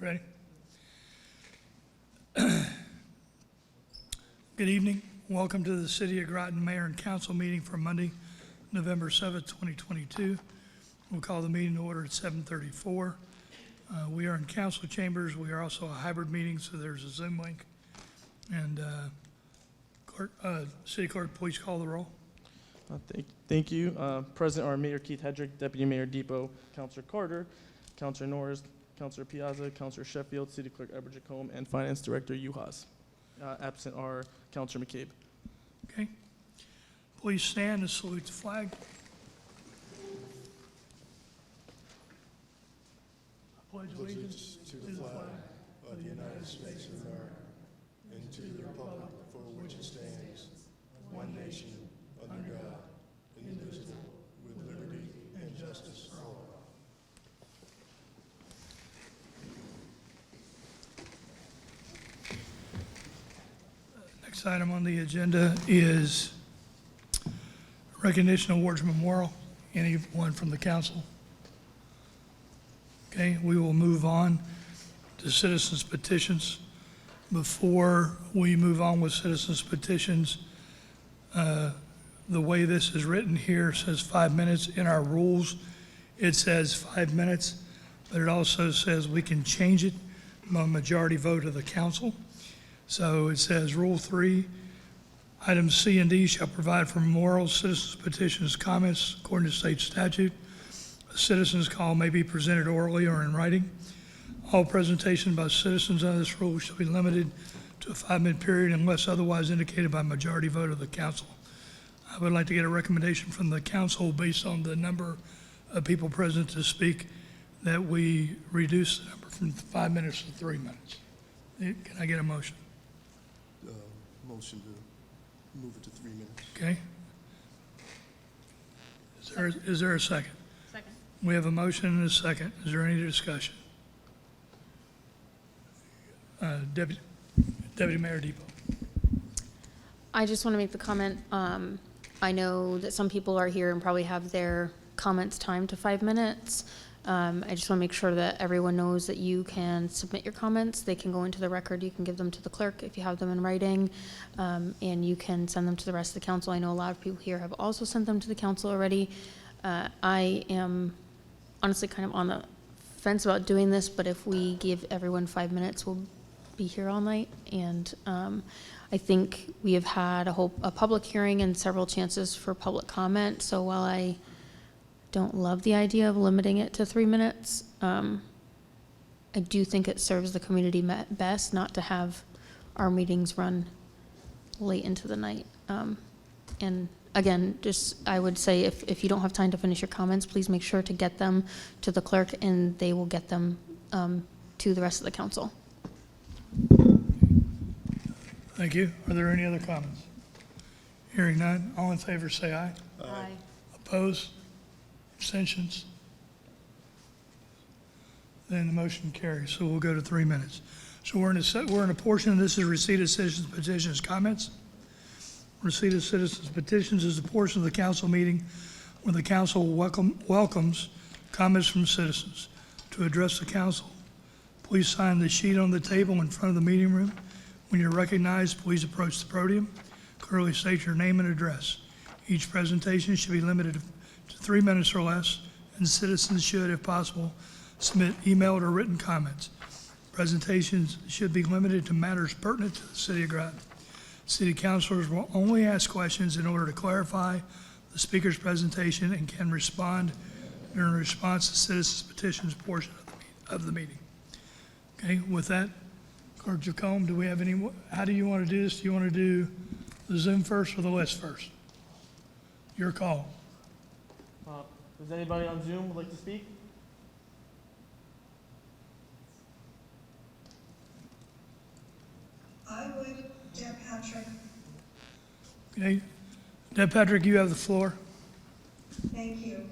You ready? Good evening. Welcome to the City of Groton Mayor and Council meeting for Monday, November 7th, 2022. We'll call the meeting to order at 7:34. We are in council chambers. We are also a hybrid meeting, so there's a Zoom link. And City Clerk, please call the roll. Thank you. Present are Mayor Keith Hedrick, Deputy Mayor Depot, Councilor Carter, Councilor Norris, Councilor Piazza, Councilor Sheffield, City Clerk Edward Jacome, and Finance Director Uhas. Absent are Councilor McCabe. Okay. Please stand and salute the flag. I pledge allegiance to the flag of the United States of America and to the republic for which it stands, one nation, under God, indivisible, with liberty and justice for all. Next item on the agenda is recognition awards memorial. Anyone from the council? Okay, we will move on to citizens petitions. Before we move on with citizens petitions, the way this is written here says 5 minutes. In our rules, it says 5 minutes, but it also says we can change it by majority vote of the council. So it says Rule 3, items C and D shall provide for memorials, citizens petitions, comments according to state statute. A citizen's call may be presented orally or in writing. All presentations by citizens under this rule shall be limited to a 5-minute period unless otherwise indicated by majority vote of the council. I would like to get a recommendation from the council based on the number of people present to speak that we reduce the number from 5 minutes to 3 minutes. Can I get a motion? Motion to move it to 3 minutes. Okay. Is there a second? Second. We have a motion and a second. Is there any discussion? Deputy Mayor Depot. I just want to make the comment, I know that some people are here and probably have their comments timed to 5 minutes. I just want to make sure that everyone knows that you can submit your comments. They can go into the record. You can give them to the clerk if you have them in writing, and you can send them to the rest of the council. I know a lot of people here have also sent them to the council already. I am honestly kind of on the fence about doing this, but if we give everyone 5 minutes, we'll be here all night. And I think we have had a public hearing and several chances for public comment. So while I don't love the idea of limiting it to 3 minutes, I do think it serves the community best not to have our meetings run late into the night. And again, I would say if you don't have time to finish your comments, please make sure to get them to the clerk and they will get them to the rest of the council. Thank you. Are there any other comments? Hearing none. All in favor say aye. Aye. Opposed? Abstentions? Then the motion carries. So we'll go to 3 minutes. So we're in a portion, this is receipt of citizens petitions comments. Receipt of citizens petitions is a portion of the council meeting where the council welcomes comments from citizens. To address the council, please sign the sheet on the table in front of the meeting room. When you're recognized, please approach the podium. Clearly state your name and address. Each presentation should be limited to 3 minutes or less, and citizens should, if possible, submit emailed or written comments. Presentations should be limited to matters pertinent to the City of Groton. City councilors will only ask questions in order to clarify the speaker's presentation and can respond during response to citizens petitions portion of the meeting. Okay, with that, Clerk Jacome, do we have any, how do you want to do this? Do you want to do the Zoom first or the list first? Your call. Does anybody on Zoom would like to speak? I would, Deb Patrick. Okay. Deb Patrick, you have the floor. Thank you.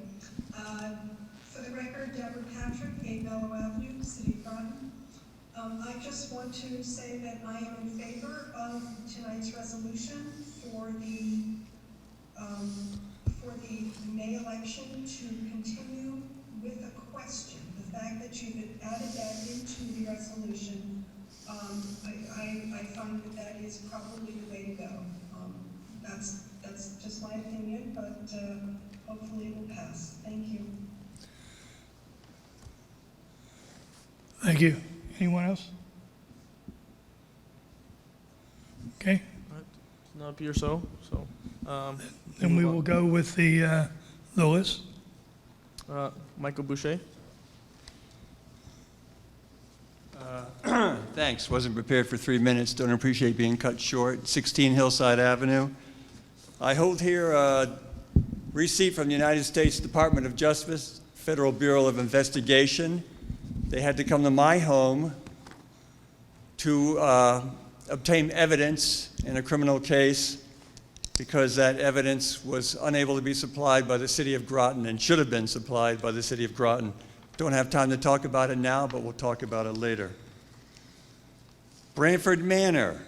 For the record, Deborah Patrick, 8 Mellow Avenue, City of Groton. I just want to say that I am in favor of tonight's resolution for the May election to continue with a question. The fact that you've added that into the resolution. I find that that is probably the way to go. That's just my opinion, but hopefully it will pass. Thank you. Thank you. Anyone else? Okay, Does not appear so. then we will go with the list. Michael Boucher. Thanks. Wasn't prepared for 3 minutes. Don't appreciate being cut short. 16 Hillside Avenue. I hold here a receipt from the United States Department of Justice, Federal Bureau of Investigation. They had to come to my home to obtain evidence in a criminal case because that evidence was unable to be supplied by the city of Groton and should have been supplied by the city of Groton. Don't have time to talk about it now, but we'll talk about it later. Branford Manor.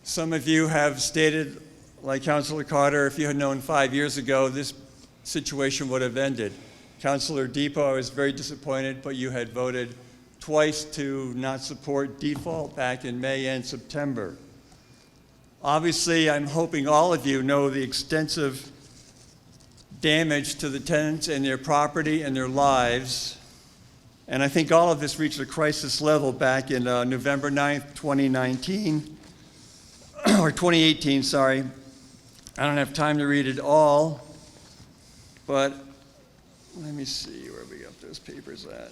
Some of you have stated, like Councilor Carter, if you had known 5 years ago, this situation would have ended. Councilor Depot, I was very disappointed, but you had voted twice to not support default back in May and September. Obviously, I'm hoping all of you know the extensive damage to the tenants and their property and their lives. And I think all of this reached a crisis level back in November 9th, 2019, or 2018, sorry. I don't have time to read it all, but let me see where we got those papers at.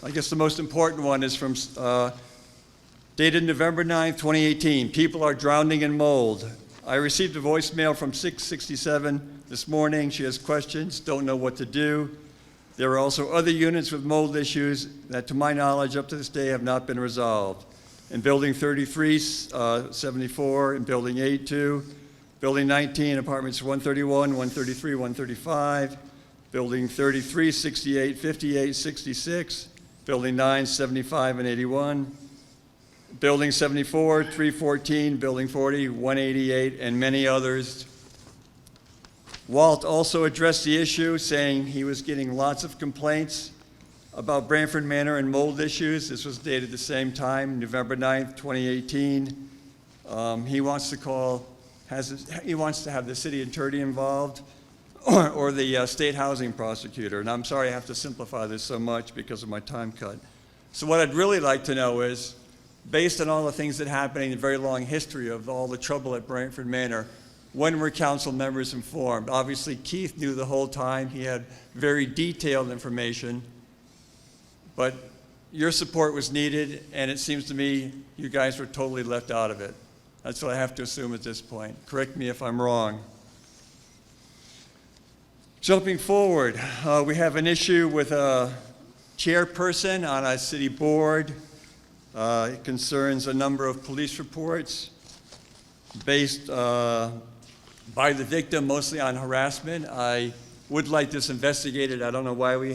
I guess the most important one is from dated November 9th, 2018. People are drowning in mold. I received a voicemail from 667 this morning. She has questions, don't know what to do. There are also other units with mold issues that, to my knowledge, up to this day have not been resolved. In Building 33, 74, in Building 82, Building 19, Apartments 131, 133, 135, Building 33, 68, 58, 66, Building 9, 75, and 81, Building 74, 314, Building 40, 188, and many others. Walt also addressed the issue, saying he was getting lots of complaints about Branford Manor and mold issues. This was dated the same time, November 9th, 2018. He wants to have the city attorney involved or the state housing prosecutor. And I'm sorry I have to simplify this so much because of my time cut. So what I'd really like to know is, based on all the things that happened in the very long history of all the trouble at Branford Manor, when were council members informed? Obviously, Keith knew the whole time. He had very detailed information. But your support was needed, and it seems to me you guys were totally left out of it. That's what I have to assume at this point. Correct me if I'm wrong. Jumping forward, we have an issue with a chairperson on a city board. It concerns a number of police reports based by the victim, mostly on harassment. I would like this investigated. I don't know why we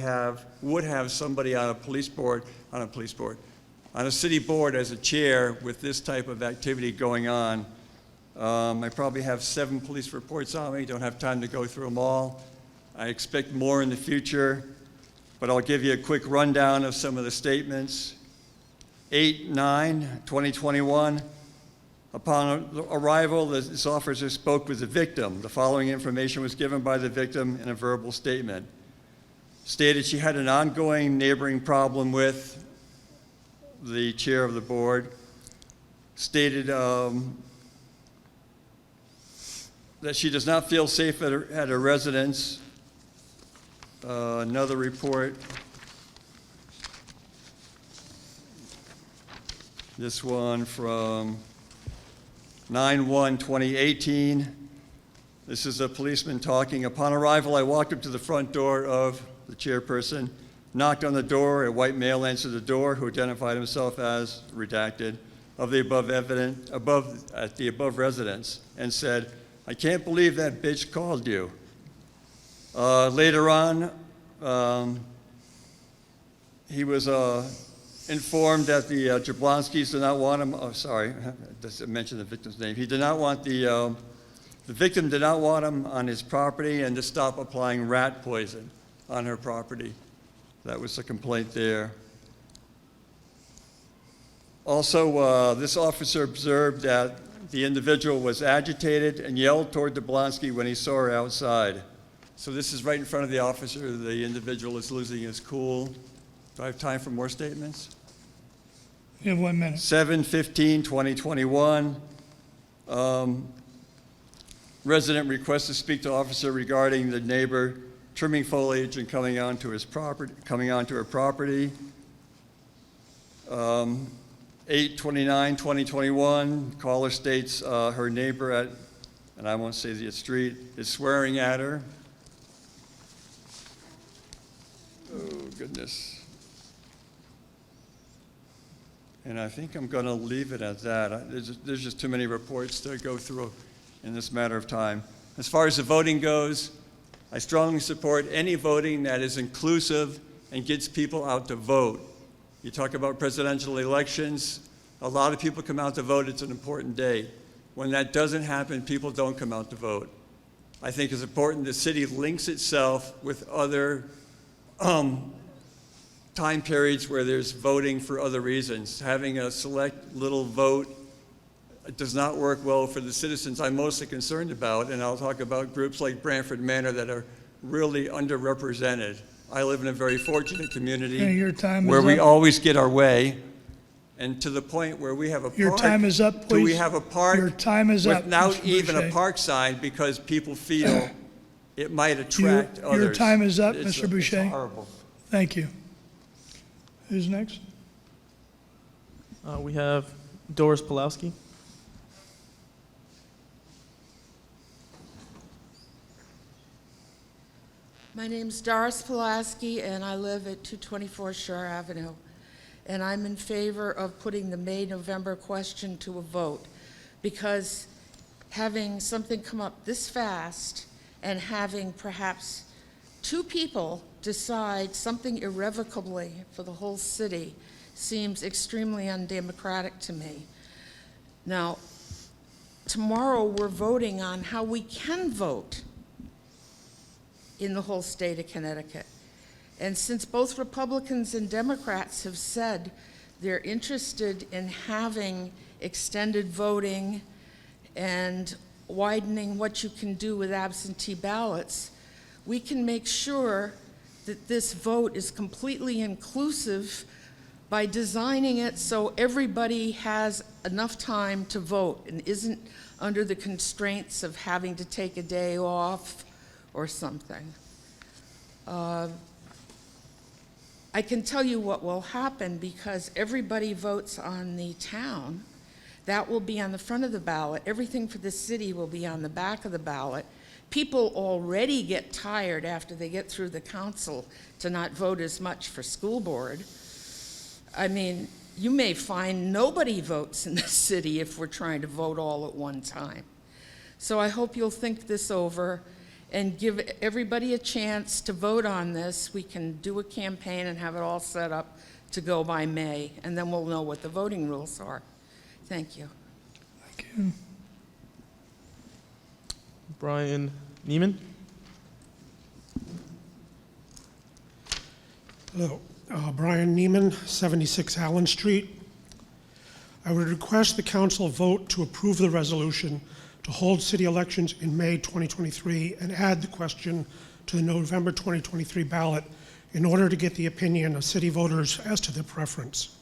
would have somebody on a city board as a chair with this type of activity going on. I probably have 7 police reports on me. Don't have time to go through them all. I expect more in the future, but I'll give you a quick rundown of some of the statements. 8/9/2021. Upon arrival, this officer spoke with the victim. The following information was given by the victim in a verbal statement. Stated she had an ongoing neighboring problem with the chair of the board. Stated that she does not feel safe at her residence. Another report. This one from 9/1/2018. This is a policeman talking. Upon arrival, I walked up to the front door of the chairperson, knocked on the door. A white male answered the door, who identified himself as redacted of the above residence, and said, "I can't believe that bitch called you." Later on, he was informed that the Jablonskis did not want him. Oh, sorry, I mentioned the victim's name. He did not want the victim did not want him on his property and to stop applying rat poison on her property. That was a complaint there. Also, this officer observed that the individual was agitated and yelled toward Jablonski when he saw her outside. So this is right in front of the officer. The individual is losing his cool. Do I have time for more statements? You have 1 minute. 7/15/2021. Resident requests to speak to officer regarding the neighbor trimming foliage and coming onto her property. 8/29/2021, caller states her neighbor at, and I won't say the street, is swearing at her. Oh, goodness. And I think I'm going to leave it at that. There's just too many reports to go through in this matter of time. As far as the voting goes, I strongly support any voting that is inclusive and gets people out to vote. You talk about presidential elections, a lot of people come out to vote. It's an important day. When that doesn't happen, people don't come out to vote. I think it's important the city links itself with other time periods where there's voting for other reasons. Having a select little vote does not work well for the citizens I'm mostly concerned about, and I'll talk about groups like Branford Manor that are really underrepresented. I live in a very fortunate community Okay, your time is where we up. always get our way, and to the point where we have a park. Your time is up, Do we please. have a park Your time is up, without Mr. even a Boucher. park sign because people feel it might attract others? Your time is up, It's Mr. Boucher. It's horrible. Thank you. Who's next? We have Doris Pulowski. My name's Doris Pulaski, and I live at 224 Shore Avenue. And I'm in favor of putting the May-November question to a vote, because having something come up this fast and having perhaps two people decide something irrevocably for the whole city seems extremely undemocratic to me. Now, tomorrow we're voting on how we can vote in the whole state of Connecticut. And since both Republicans and Democrats have said they're interested in having extended voting and widening what you can do with absentee ballots, we can make sure that this vote is completely inclusive by designing it so everybody has enough time to vote and isn't under the constraints of having to take a day off or something. I can tell you what will happen, because everybody votes on the town. That will be on the front of the ballot. Everything for the city will be on the back of the ballot. People already get tired after they get through the council to not vote as much for school board. I mean, you may find nobody votes in the city if we're trying to vote all at one time. So I hope you'll think this over and give everybody a chance to vote on this. We can do a campaign and have it all set up to go by May, and then we'll know what the voting rules are. Thank you. Thank you. Brian Neiman. Hello, Brian Neiman, 76 Allen Street. I would request the council vote to approve the resolution to hold city elections in May 2023 and add the question to the November 2023 ballot in order to get the opinion of city voters as to their preference.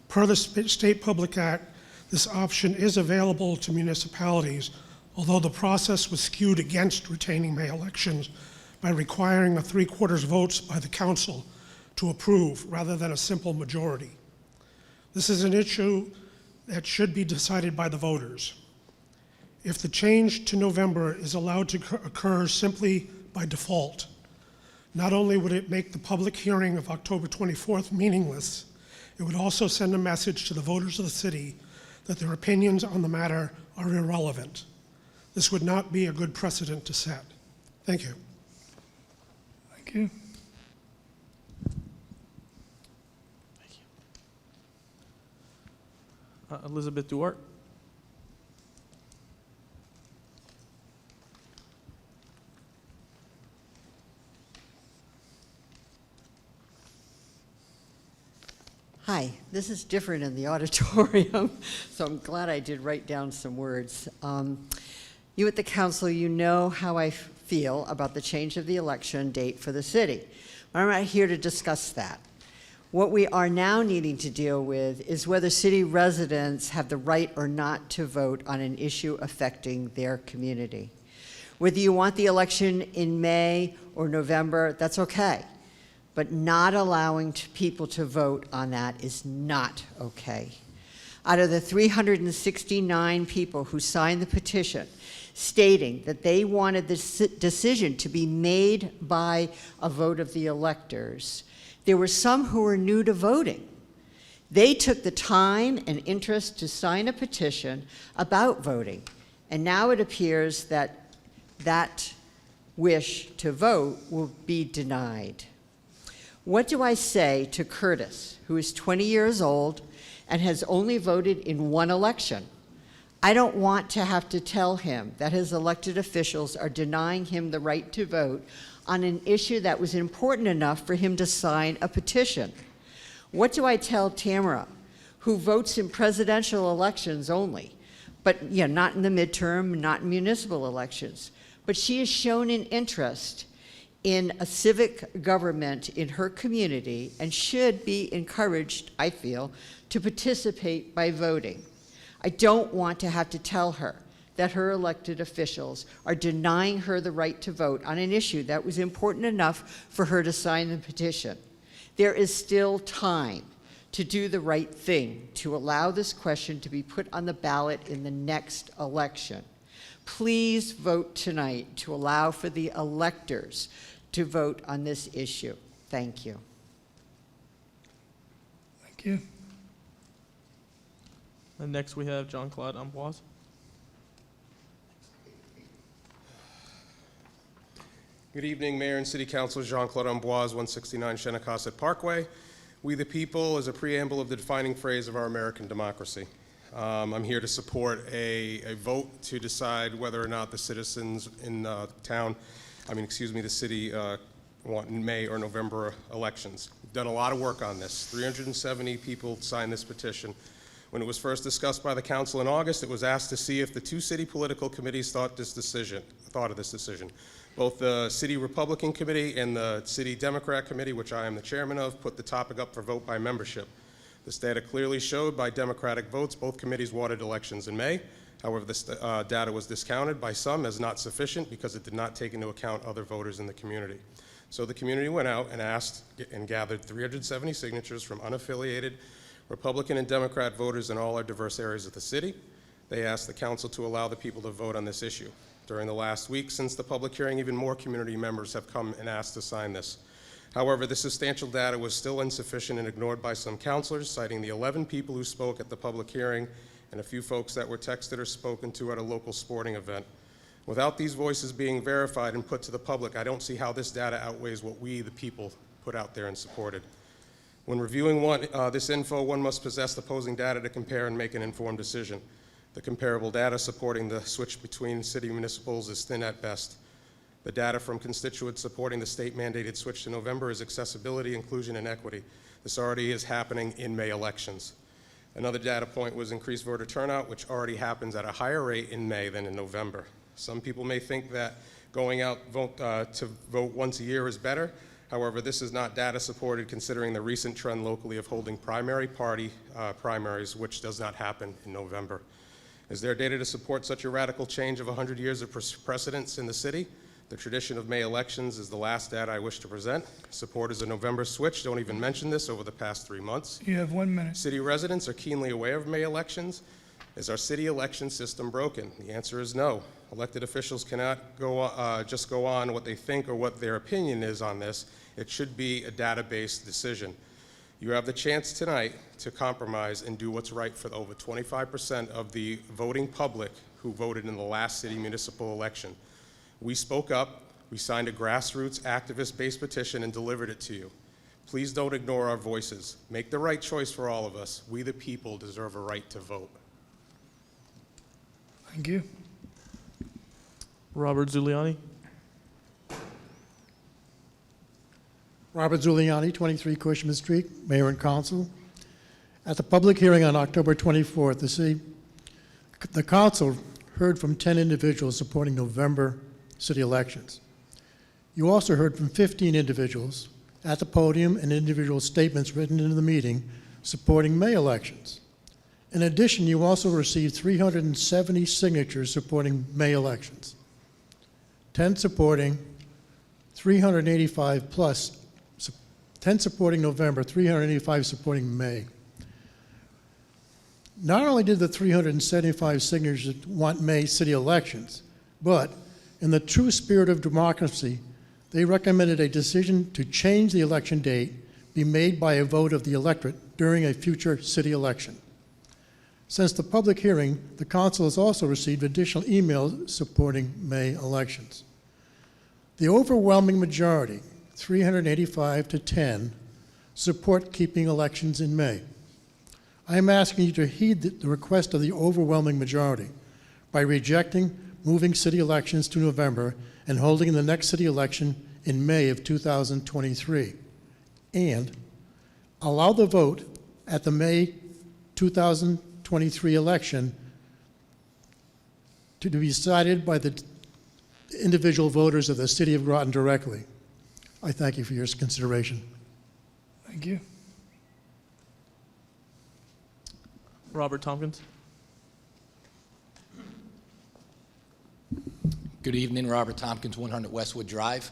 Per the State Public Act, this option is available to municipalities, although the process was skewed against retaining May elections by requiring a 3/4 votes by the council to approve rather than a simple majority. This is an issue that should be decided by the voters. If the change to November is allowed to occur simply by default, not only would it make the public hearing of October 24th meaningless, it would also send a message to the voters of the city that their opinions on the matter are irrelevant. This would not be a good precedent to set. Thank you. Thank you. Elizabeth Duarte. Hi, this is different in the auditorium, so I'm glad I did write down some words. You at the council, you know how I feel about the change of the election date for the city. I'm not here to discuss that. What we are now needing to deal with is whether city residents have the right or not to vote on an issue affecting their community. Whether you want the election in May or November, that's okay. But not allowing people to vote on that is not okay. Out of the 369 people who signed the petition stating that they wanted this decision to be made by a vote of the electors, there were some who were new to voting. They took the time and interest to sign a petition about voting, and now it appears that that wish to vote will be denied. What do I say to Curtis, who is 20 years old and has only voted in one election? I don't want to have to tell him that his elected officials are denying him the right to vote on an issue that was important enough for him to sign a petition. What do I tell Tamara, who votes in presidential elections only, but not in the midterm, not in municipal elections, but she has shown an interest in a civic government in her community and should be encouraged, I feel, to participate by voting. I don't want to have to tell her that her elected officials are denying her the right to vote on an issue that was important enough for her to sign the petition. There is still time to do the right thing, to allow this question to be put on the ballot in the next election. Please vote tonight to allow for the electors to vote on this issue. Thank you. Thank you. And next we have Jean-Claude Amboise. Good evening, Mayor and City Council. Jean-Claude Amboise, 169 Shenecasset Parkway. We the people is a preamble of the defining phrase of our American democracy. I'm here to support a vote to decide whether or not the citizens in the city want May or November elections. We've done a lot of work on this. 370 people signed this petition. When it was first discussed by the council in August, it was asked to see if the two city political committees thought of this decision. Both the City Republican Committee and the City Democrat Committee, which I am the chairman of, put the topic up for vote by membership. This data clearly showed by Democratic votes both committees wanted elections in May. However, this data was discounted by some as not sufficient because it did not take into account other voters in the community. So the community went out and asked and gathered 370 signatures from unaffiliated Republican and Democrat voters in all our diverse areas of the city. They asked the council to allow the people to vote on this issue. During the last week since the public hearing, even more community members have come and asked to sign this. However, the substantial data was still insufficient and ignored by some councilors, citing the 11 people who spoke at the public hearing and a few folks that were texted or spoken to at a local sporting event. Without these voices being verified and put to the public, I don't see how this data outweighs what we, the people, put out there and supported. When reviewing this info, one must possess the opposing data to compare and make an informed decision. The comparable data supporting the switch between city municipals is thin at best. The data from constituents supporting the state-mandated switch to November is accessibility, inclusion, and equity. This already is happening in May elections. Another data point was increased voter turnout, which already happens at a higher rate in May than in November. Some people may think that going out to vote once a year is better. However, this is not data supported considering the recent trend locally of holding primary party primaries, which does not happen in November. Is there data to support such a radical change of 100 years of precedence in the city? The tradition of May elections is the last data I wish to present. Supporters of November switch don't even mention this over the past 3 months. You have 1 minute. City residents are keenly aware of May elections. Is our city election system broken? The answer is no. Elected officials cannot just go on what they think or what their opinion is on this. It should be a data-based decision. You have the chance tonight to compromise and do what's right for the over 25% of the voting public who voted in the last city municipal election. We spoke up, we signed a grassroots activist-based petition and delivered it to you. Please don't ignore our voices. Make the right choice for all of us. We the people deserve a right to vote. Thank you. Robert Zuliani. Robert Zuliani, 23 Cushman Street, Mayor and Council. At the public hearing on October 24th, the council heard from 10 individuals supporting November city elections. You also heard from 15 individuals at the podium and individual statements written into the meeting supporting May elections. In addition, you also received 370 signatures supporting May elections, 10 supporting, 385 plus, 10 supporting November, 385 supporting May. Not only did the 375 signatures want May city elections, but in the true spirit of democracy, they recommended a decision to change the election date be made by a vote of the electorate during a future city election. Since the public hearing, the council has also received additional emails supporting May elections. The overwhelming majority, 385 to 10, support keeping elections in May. I am asking you to heed the request of the overwhelming majority by rejecting moving city elections to November and holding the next city election in May of 2023, and allow the vote at the May 2023 election to be decided by the individual voters of the city of Groton directly. I thank you for your consideration. Thank you. Robert Tompkins. Good evening, Robert Tompkins, 100 Westwood Drive.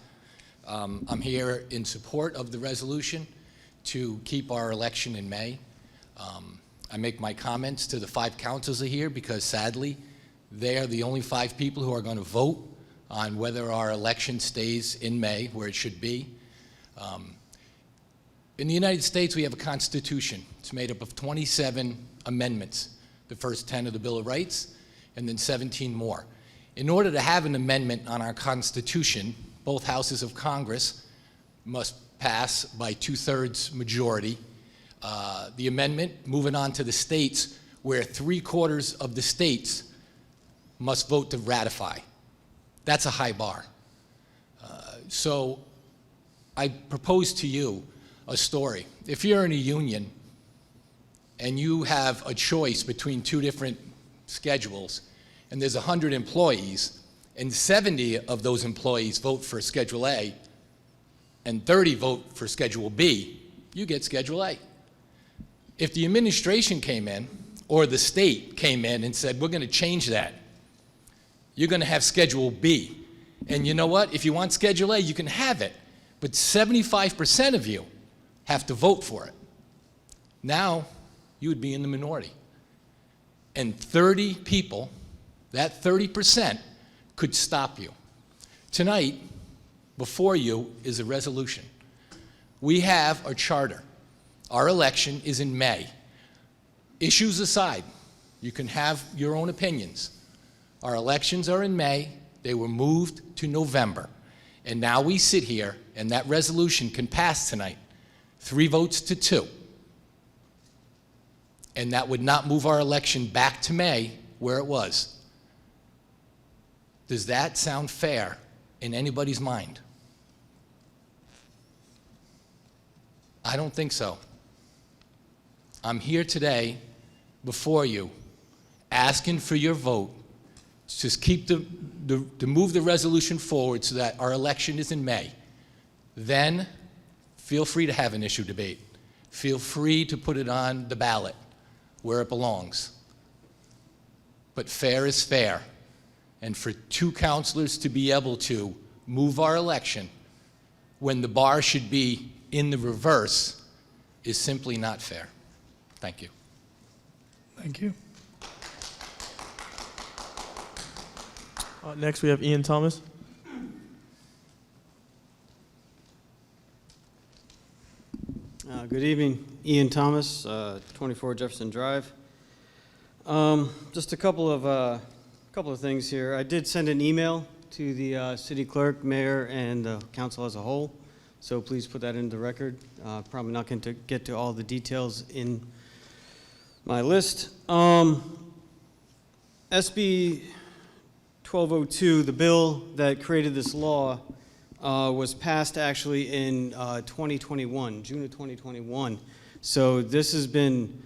I'm here in support of the resolution to keep our election in May. I make my comments to the 5 councils here because sadly, they are the only 5 people who are going to vote on whether our election stays in May, where it should be. In the United States, we have a Constitution. It's made up of 27 amendments, the first 10 of the Bill of Rights, and then 17 more. In order to have an amendment on our Constitution, both houses of Congress must pass by 2/3 majority. The amendment, moving on to the states, where 3/4 of the states must vote to ratify. That's a high bar. So I propose to you a story. If you're in a union and you have a choice between 2 different schedules, and there's 100 employees, and 70 of those employees vote for Schedule A, and 30 vote for Schedule B, you get Schedule A. If the administration came in, or the state came in and said, we're going to change that, you're going to have Schedule B. And you know what? If you want Schedule A, you can have it, but 75% of you have to vote for it. Now, you would be in the minority. And 30 people, that 30%, could stop you. Tonight, before you is a resolution. We have a charter. Our election is in May. Issues aside, you can have your own opinions. Our elections are in May. They were moved to November. And now we sit here, and that resolution can pass tonight, 3 votes to 2. And that would not move our election back to May where it was. Does that sound fair in anybody's mind? I don't think so. I'm here today before you asking for your vote to keep to move the resolution forward so that our election is in May. Then feel free to have an issue debate. Feel free to put it on the ballot where it belongs. But fair is fair. And for 2 councilors to be able to move our election when the bar should be in the reverse is simply not fair. Thank you. Thank you. Next, we have Ian Thomas. Good evening, Ian Thomas, 24 Jefferson Drive. Just a couple of things here. I did send an email to the city clerk, mayor, and the council as a whole, so please put that into the record. Probably not going to get to all the details in my list. SB 1202, the bill that created this law, was passed actually in 2021, June of 2021. So this has been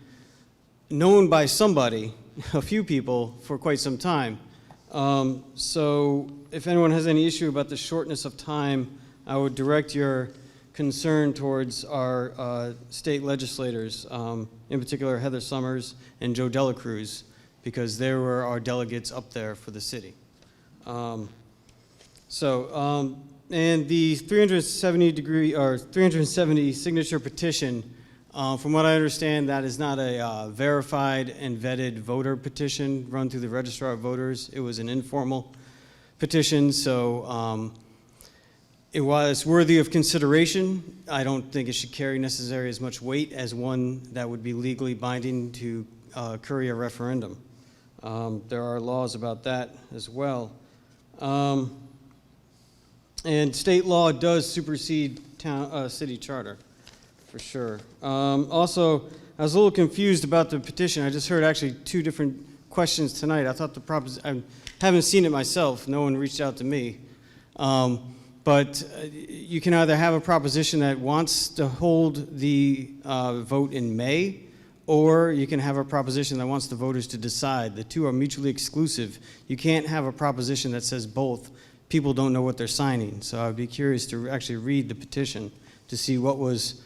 known by somebody, a few people, for quite some time. So if anyone has any issue about the shortness of time, I would direct your concern towards our state legislators, in particular Heather Summers and Joe Delacruz, because they were our delegates up there for the city. And the 370 signature petition, from what I understand, that is not a verified and vetted voter petition run through the registrar of voters. It was an informal petition, so it was worthy of consideration. I don't think it should carry necessarily as much weight as one that would be legally binding to curry a referendum. There are laws about that as well. And state law does supersede city charter, for sure. Also, I was a little confused about the petition. I just heard actually two different questions tonight. I thought I haven't seen it myself. No one reached out to me. But you can either have a proposition that wants to hold the vote in May, or you can have a proposition that wants the voters to decide. The two are mutually exclusive. You can't have a proposition that says both. People don't know what they're signing. So I'd be curious to actually read the petition to see what was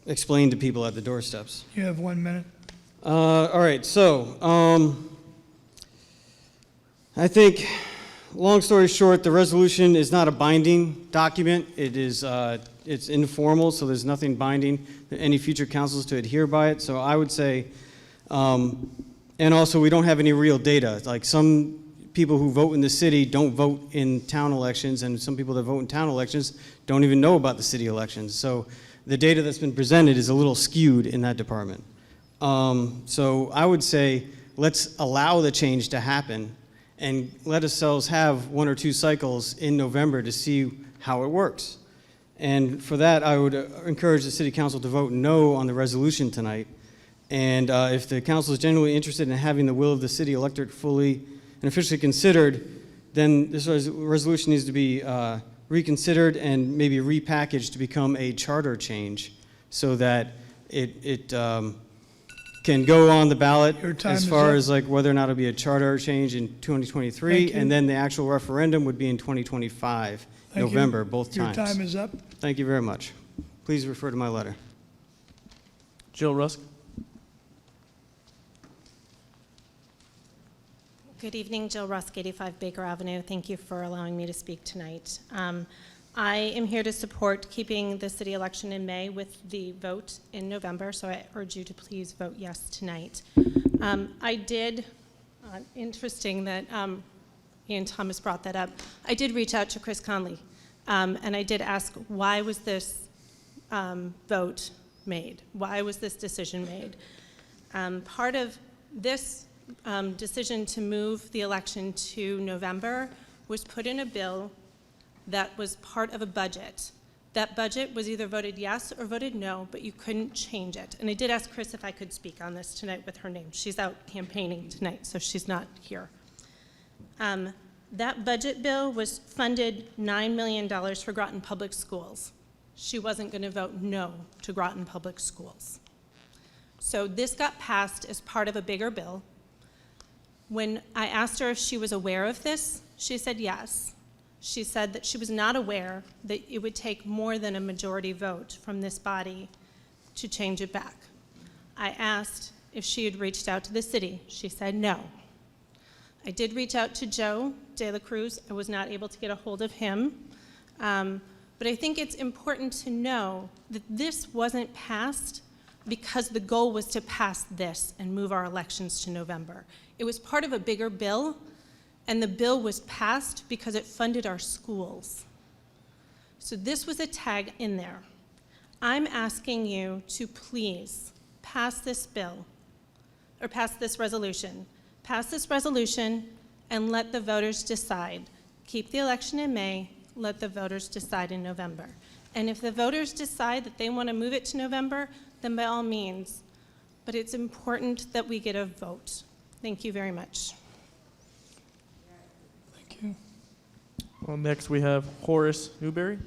explained to people at the doorsteps. You have 1 minute. All right, so I think, long story short, the resolution is not a binding document. It is, it's informal, so there's nothing binding any future councils to adhere by it. So I would say, and also we don't have any real data. Like some people who vote in the city don't vote in town elections, and some people that vote in town elections don't even know about the city elections. So the data that's been presented is a little skewed in that department. So I would say let's allow the change to happen and let ourselves have 1 or 2 cycles in November to see how it works. And for that, I would encourage the City Council to vote no on the resolution tonight. And if the council is genuinely interested in having the will of the city electorate fully and officially considered, then this resolution needs to be reconsidered and maybe repackaged to become a charter change so that it can go on the ballot as far as like whether or not it'll be a charter change in 2023, and then the actual referendum would be in 2025, November, both times. Your time is up. Thank you very much. Please refer to my letter. Jill Rusk. Good evening, Jill Rusk, 85 Baker Avenue. Thank you for allowing me to speak tonight. I am here to support keeping the city election in May with the vote in November, so I urge you to please vote yes tonight. I did, interesting that Ian Thomas brought that up, I did reach out to Chris Conley, and I did ask, why was this vote made? Why was this decision made? Part of this decision to move the election to November was put in a bill that was part of a budget. That budget was either voted yes or voted no, but you couldn't change it. And I did ask Chris if I could speak on this tonight with her name. She's out campaigning tonight, so she's not here. That budget bill was funded $9 million for Groton Public Schools. She wasn't going to vote no to Groton Public Schools. So this got passed as part of a bigger bill. When I asked her if she was aware of this, she said yes. She said that she was not aware that it would take more than a majority vote from this body to change it back. I asked if she had reached out to the city. She said no. I did reach out to Joe De La Cruz. I was not able to get a hold of him. But I think it's important to know that this wasn't passed because the goal was to pass this and move our elections to November. It was part of a bigger bill, and the bill was passed because it funded our schools. So this was a tag in there. I'm asking you to please pass this bill, or pass this resolution. Pass this resolution and let the voters decide. Keep the election in May, let the voters decide in November. And if the voters decide that they want to move it to November, then by all means. But it's important that we get a vote. Thank you very much. Thank you. Well, next we have Horace Newberry.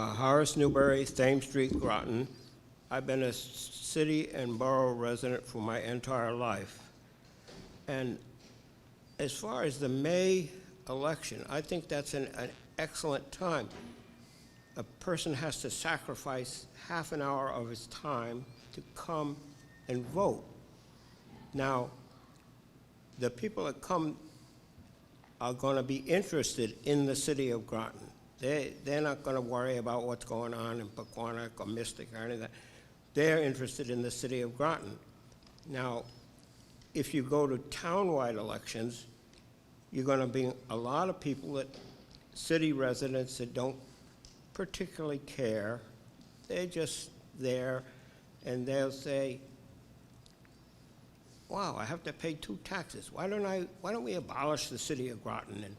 Horace Newberry, Thames Street, Groton. I've been a city and borough resident for my entire life. And as far as the May election, I think that's an excellent time. A person has to sacrifice half an hour of his time to come and vote. Now, the people that come are going to be interested in the city of Groton. They're not going to worry about what's going on in Pequannock or Mystic or anything. They're interested in the city of Groton. Now, if you go to townwide elections, you're going to be a lot of people that, city residents that don't particularly care. They're just there, and they'll say, wow, I have to pay 2 taxes. Why don't we abolish the city of Groton? And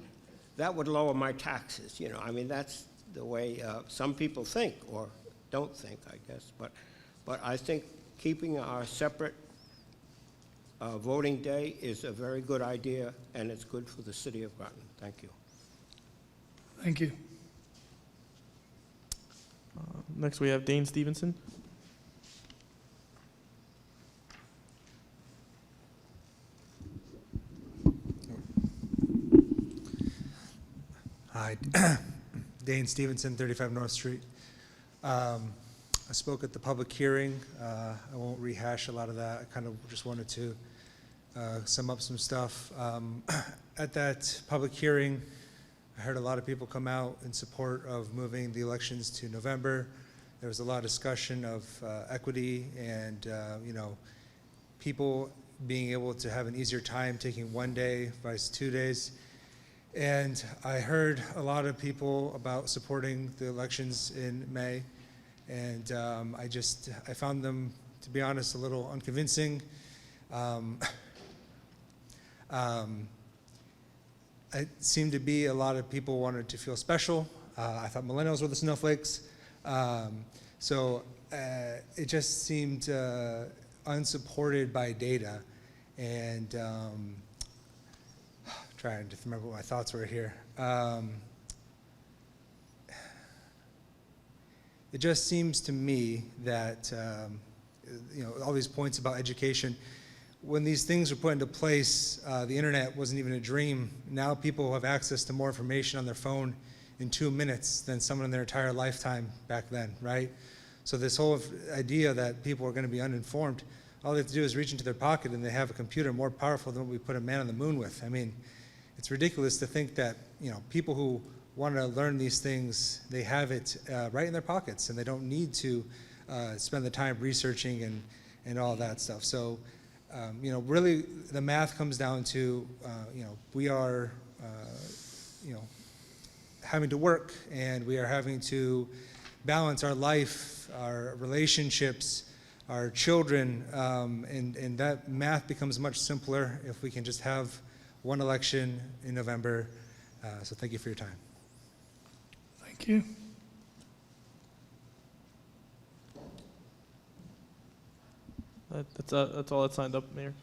that would lower my taxes, you know. I mean, that's the way some people think, or don't think, I guess. But I think keeping our separate voting day is a very good idea, and it's good for the city of Groton. Thank you. Thank you. Next, we have Dane Stevenson. Hi, Dane Stevenson, 35 North Street. I spoke at the public hearing. I won't rehash a lot of that. I kind of just wanted to sum up some stuff. At that public hearing, I heard a lot of people come out in support of moving the elections to November. There was a lot of discussion of equity and you know, people being able to have an easier time taking one day versus 2 days. And I heard a lot of people about supporting the elections in May, and I found them, to be honest, a little unconvincing. It seemed to be a lot of people wanted to feel special. I thought millennials were the snowflakes. So it just seemed unsupported by data. And trying to remember what my thoughts were here. It just seems to me that you know, all these points about education, when these things were put into place, the internet wasn't even a dream. Now people have access to more information on their phone in 2 minutes than someone in their entire lifetime back then, right? So this whole idea that people are going to be uninformed, all they have to do is reach into their pocket and they have a computer more powerful than what we put a man on the moon with. I mean, it's ridiculous to think that, you know, people who want to learn these things, they have it right in their pockets, and they don't need to spend the time researching and all that stuff. So, you know, really the math comes down to, you know, we are, you know, having to work, and we are having to balance our life, our relationships, our children, and that math becomes much simpler if we can just have one election in November. So thank you for your time. Thank you. That's all that signed up, Mayor.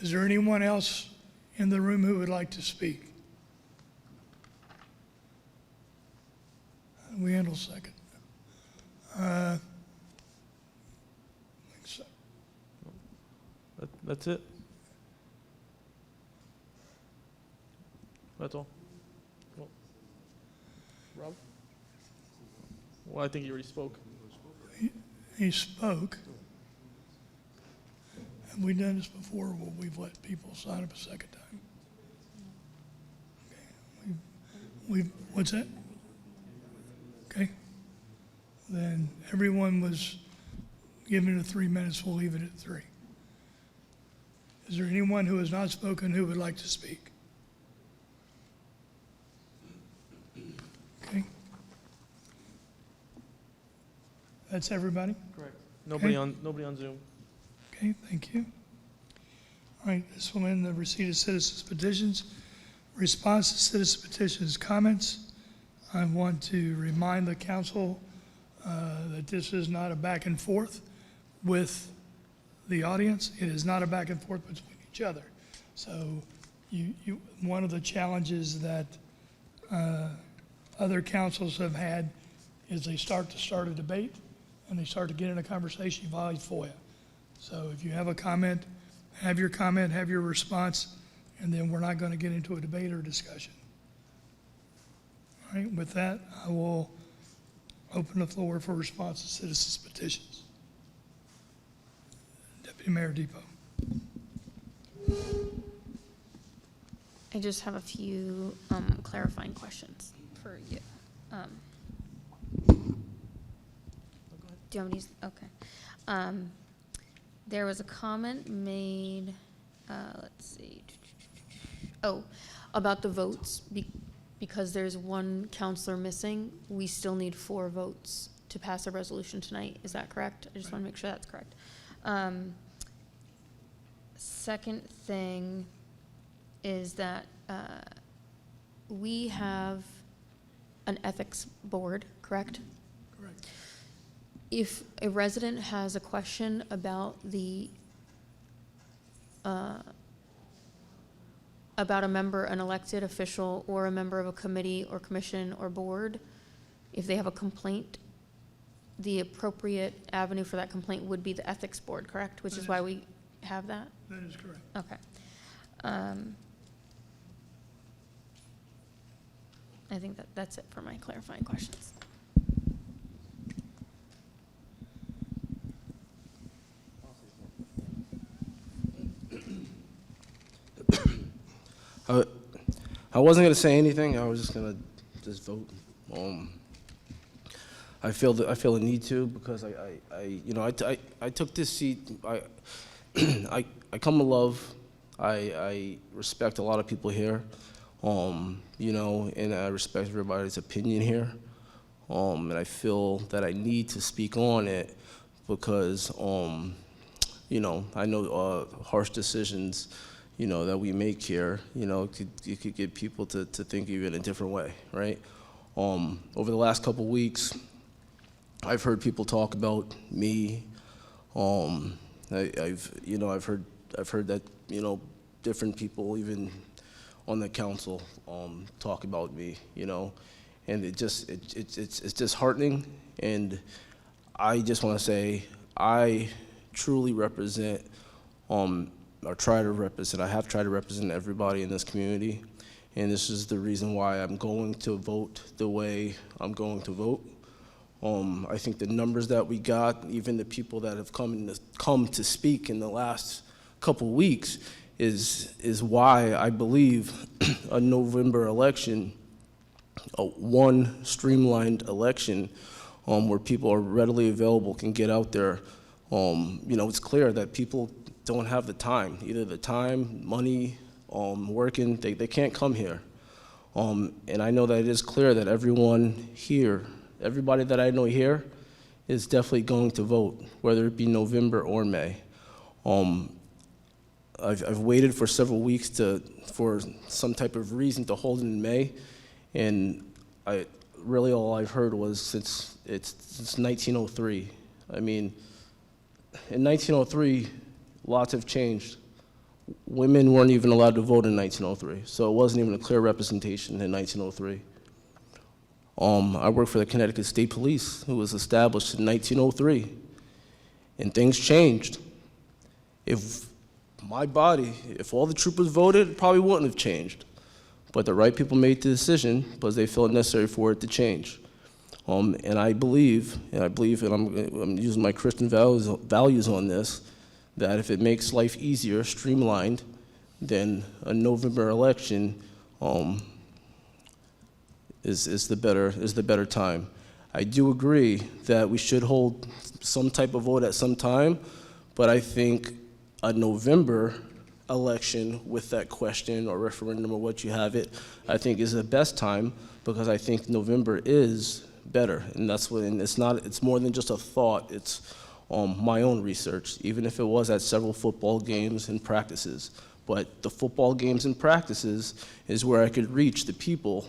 Is there anyone else in the room who would like to speak? We handle second. I think so. That's it. That's all. Well, Rob? Well, I think you already spoke. He spoke. Have we done this before? Well, we've let people sign up a second time. Okay. We've what's that? Okay. Then everyone was given it 3 minutes. We'll leave it at 3. Is there anyone who has not spoken who would like to speak? Okay. That's everybody? Correct. Nobody on Zoom. Okay, thank you. All right, this will end the receipt of citizens' petitions. Response to citizen petitions comments. I want to remind the council that this is not a back and forth with the audience. It is not a back and forth between each other. So one of the challenges that other councils have had is they start a debate, and they start to get in a conversation, you violate FOIA. So if you have a comment, have your response, and then we're not going to get into a debate or discussion. All right, with that, I will open the floor for response to citizens' petitions. Deputy Mayor Depot. I just have a few clarifying questions for you. Do you want me to use, okay. There was a comment made, let's see. Oh, about the votes. Because there's one counselor missing, we still need 4 votes to pass a resolution tonight. Is that correct? I just want to make sure that's correct. Second thing is that we have an ethics board, correct? Correct. If a resident has a question about about a member, an elected official, or a member of a committee or commission or board, if they have a complaint, the appropriate avenue for that complaint would be the ethics board, correct? Which is why we have that? That is correct. Okay. I think that's it for my clarifying questions. I wasn't gonna say anything. I was just gonna vote. I feel the need to because I took this seat. I come to love. I respect a lot of people here. And I respect everybody's opinion here. And I feel that I need to speak on it because I know harsh decisions that we make here, it could get people to think of it in a different way, right? Over the last couple weeks, I've heard people talk about me. I've heard that, different people even on the council talk about me, and it's disheartening. And I just want to say I truly represent or try to represent. I have tried to represent everybody in this community, and this is the reason why I'm going to vote the way I'm going to vote. I think the numbers that we got, even the people that have come to speak in the last couple weeks, is why I believe a November election, one streamlined election, where people are readily available, can get out there. It's clear that people don't have the time, either the time, money, working, they can't come here. And I know that it is clear that everyone here, everybody that I know here is definitely going to vote, whether it be November or May. I've waited for several weeks for some type of reason to hold it in May, and really all I've heard was since 1903. I mean, in 1903, lots have changed. Women weren't even allowed to vote in 1903, so it wasn't even a clear representation in 1903. I worked for the Connecticut State Police, who was established in 1903, and things changed. If all the troopers voted, it probably wouldn't have changed. But the right people made the decision because they felt necessary for it to change. And I believe, and I'm using my Christian values on this, that if it makes life easier, streamlined, then a November election is the better time. I do agree that we should hold some type of vote at some time, but I think a November election with that question or referendum or what you have it, I think is the best time, because I think November is better, and it's more than just a thought. It's my own research, even if it was at several football games and practices. But the football games and practices is where I could reach the people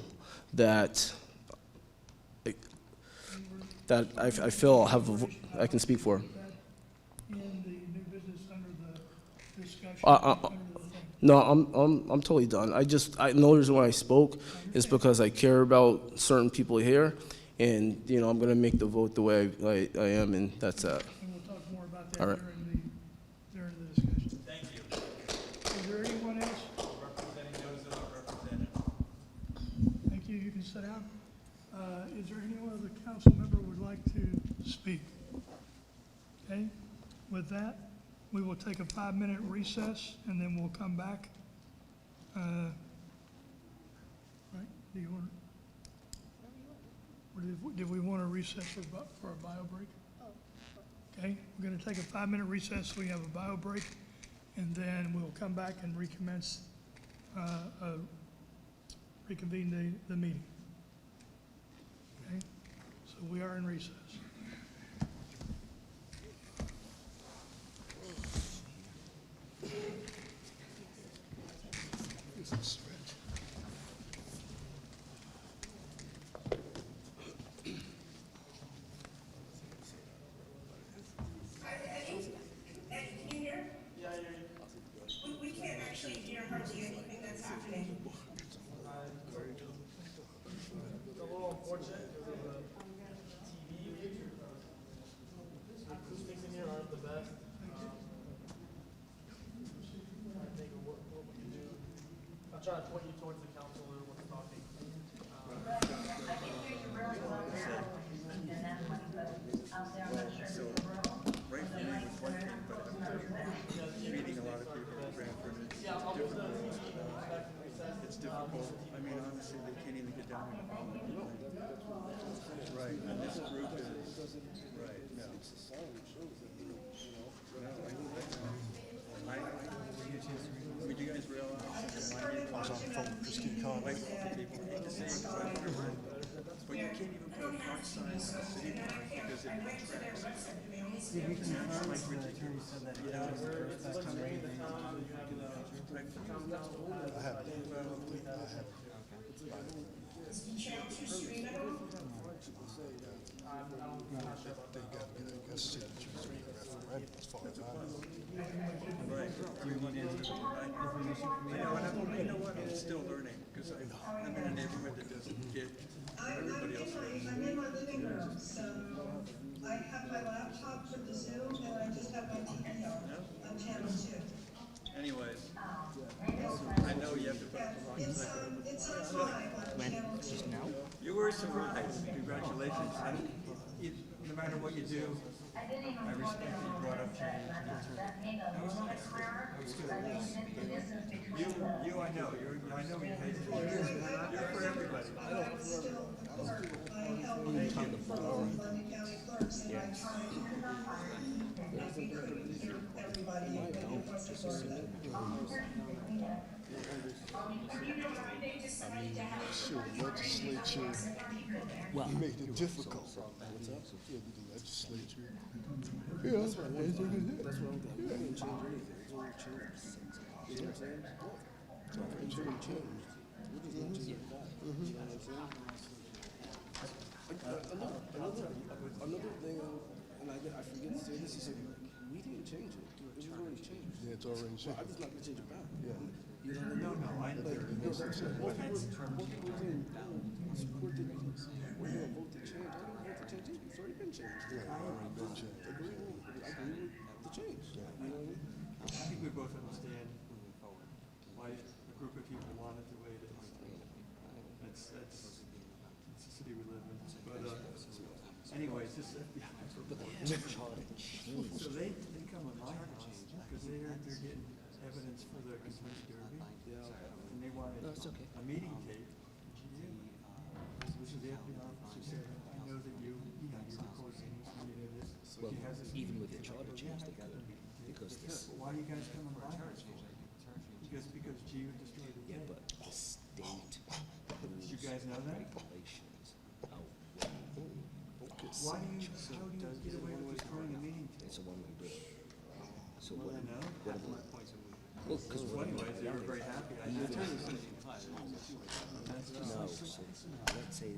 that I feel I can speak for. In the new business under the discussion? No, I'm totally done. The only reason why I spoke is because I care about certain people here, And, you know, I'm going to make the vote the way I am, and that's that. And we'll talk more about that All right. during the discussion. Thank you. Is there anyone else? Representing those that are represented. Thank you. You can sit down. Is there anyone other council member who would like to speak? Okay. With that, we will take a 5-minute recess, and then we'll come back. Right? Do you want? Or did we want to recess for a bio break? Okay, we're going to take a 5-minute recess, so we have a bio break, and then we'll come back and recommence, reconvene the meeting. Okay, so we are in recess. We can't actually hear hardly anything that's happening. It's a little unfortunate because of the TV. Acoustics in here aren't the best. I think what we can do, I'll try to point you towards the council or what's talking. Meeting a lot of people in Branford, it's difficult. I mean, honestly, they can't even get down here. Right, and this group is, right, no. Would you guys realize? I was on the phone with Christine Conway. People hate to say it, because I wonder, but you can't even put a font size on a city park because it attracts. Yeah, we confirmed, the attorney said that it was the first time they I have. Channel 2 stream at all? They got to get a signature referendum as far as I know. Right, everyone is, right? You know what, I'm still learning, because I'm in a neighborhood that doesn't get everybody else. I'm in my living room, so I have my laptop for the Zoom, and I just have my TV on channel 2. Anyways, I know you have to put up a lot of It's on live on channel 2. You were surprised. Congratulations. No matter what you do, I respect that you brought up change. That was nice. That was good. You, I know. I know you hate it. You're for everybody. I help London County clerks, and I try to include everybody when it comes to Florida. Sure, legislature made it difficult. What's up? Yeah, the legislature. Yeah, that's what I'm doing. That's what I'm doing. We didn't change anything. It's only changed. You know what I'm saying? It's only changed. We just not changing that. You know what I'm saying? Another thing, and I forget to say this, is we didn't change it. It was already changed. Yeah, it's already changed. I'm just not gonna change it back. Yeah. You know what I mean? No, I know. Most people are saying, I support the news. We're gonna vote to change. I don't vote to change it. It's already been changed. Yeah, it's already been changed. I agree with the change. You know what I mean? I think we both understand why a group of people want it the way it is. That's the city we live in. But anyways, just yeah. So they come to my house because they're getting evidence for the Kentucky Derby, and they wanted a meeting tape. This is the FBI officer said, I know that you're proposing this, you know this. Well, She has this even meeting with the tape. charter change, they got it because this. But why are you guys coming by us for? Because Geo destroyed the Yeah, tape. but the state. Did you guys know that? Regulations. How do you get away with destroying the meeting tape? It's a one-way bill. So Well, what? I know. Well, because Well, anyways, they were very happy. I did. no, so let's say.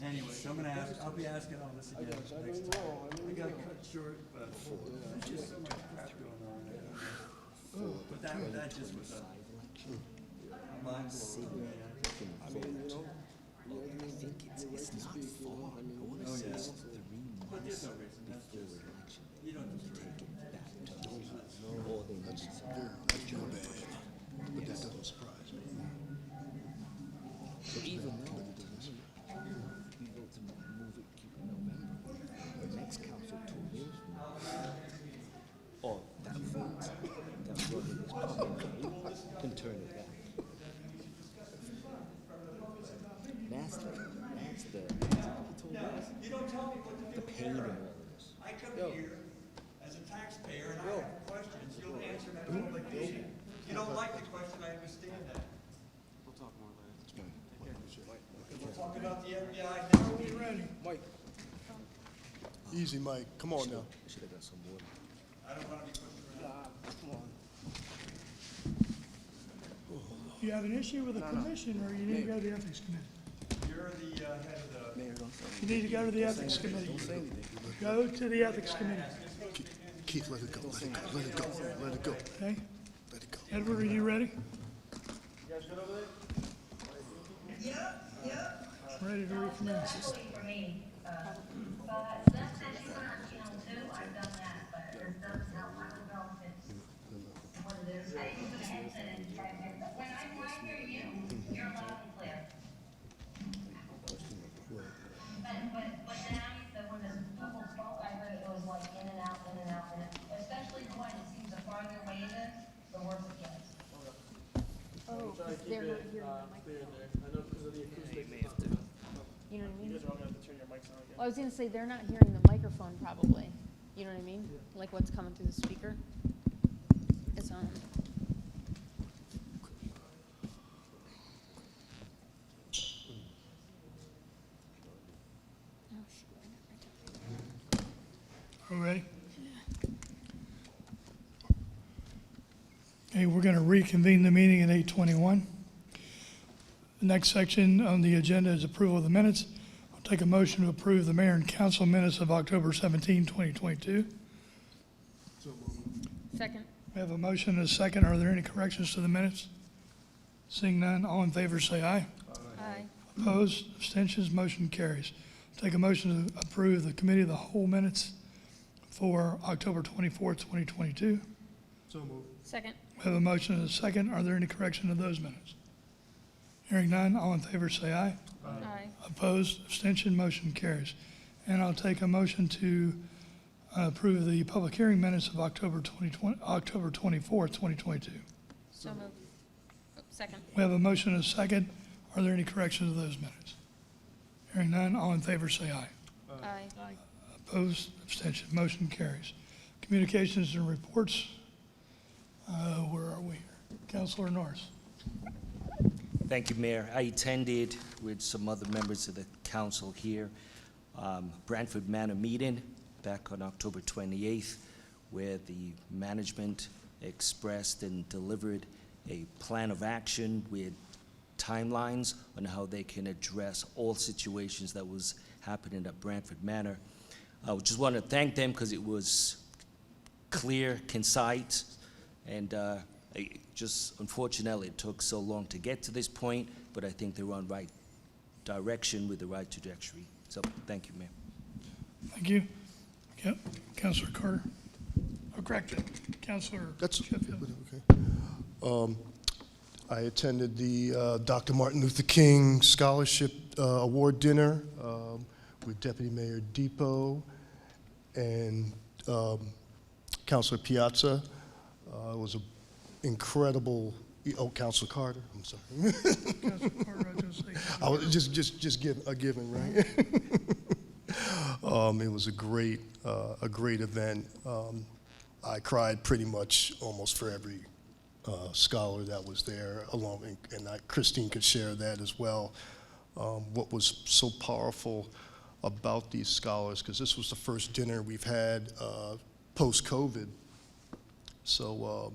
Anyway, so I'm gonna ask, I'll be asking all this again next time. I gotta cut short, but there's just so much crap going on. But that just was a mind blowing. I mean, you know, That's your bad, but that doesn't surprise me. Even though we vote to move it, keep it in November, the next council 2 years from now, or that vote, that vote in this public can turn it back. That's the You don't tell me what to do. the pain in all of this. I come here as a taxpayer and I have questions, you'll answer that public meeting. If you don't like the question, I understand that. We'll talk more later. We'll talk about the FBI next meeting. Ready. Mike. Easy, Mike. Come on now. I should have got some water. I don't want to be pushed around. Come on. You have an issue with the commission, or you need to go to the ethics committee? You're the head of the. Mayor, don't say You need to go to the ethics committee. Go to the ethics committee, Keith, let it go, let it go, let it go, let it go. okay? Let it go. Edward, are you ready? Yep. Ready to recommence? For me, but that's channel 2, I've done that, but this doesn't help. I don't know if it's what it is. I use the headset and try to hear, but when I hear you, you're loud and clear. But now, when the people spoke, I heard it was like in and out, and especially when it seems the farther away it is, the worse it gets. Oh, they're not hearing the microphone. I know because of the acoustic. You know what I mean? You guys are all gonna have to turn your mics on again. Well, I was gonna say, they're not hearing the microphone probably. You know what I mean? Like what's coming through the speaker. It's on. All ready? Okay, we're going to reconvene the meeting at 8:21. The next section on the agenda is approval of the minutes. I'll take a motion to approve the mayor and council minutes of October 17, 2022. Second. We have a motion and a second. Are there any corrections to the minutes? Seeing none, all in favor say aye. Aye. Opposed, abstentions, motion carries. Take a motion to approve the committee of the whole minutes for October 24th, 2022. So moved. Second. We have a motion and a second. Are there any correction to those minutes? Hearing none, all in favor say aye. Aye. Opposed, abstention, motion carries. And I'll take a motion to approve the public hearing minutes of October 24th, 2022. So moved. Oh, second. We have a motion and a second. Are there any corrections to those minutes? Hearing none, all in favor say aye. Aye. Opposed, abstention, motion carries. Communications and reports. Where are we here? Councilor Norris. Thank you, Mayor. I attended with some other members of the council here, Brantford Manor meeting back on October 28th, where the management expressed and delivered a plan of action with timelines on how they can address all situations that was happening at Brantford Manor. I just want to thank them because it was clear, concise, and just unfortunately it took so long to get to this point, but I think they're on right direction with the right trajectory. So thank you, Mayor. Thank you. Yep. Councilor Carter. Oh, correct it. Councilor Sheffield. Okay. I attended the Dr. Martin Luther King Scholarship Award dinner with Deputy Mayor Depot and Councilor Piazza. It was an incredible. Oh, Councilor Carter. I'm sorry. Councilor Carter, I was gonna say. I was just give a given, right? It was a great event. I cried pretty much almost for every scholar that was there, along, and Christine could share that as well. What was so powerful about these scholars, because this was the first dinner we've had post-COVID. So,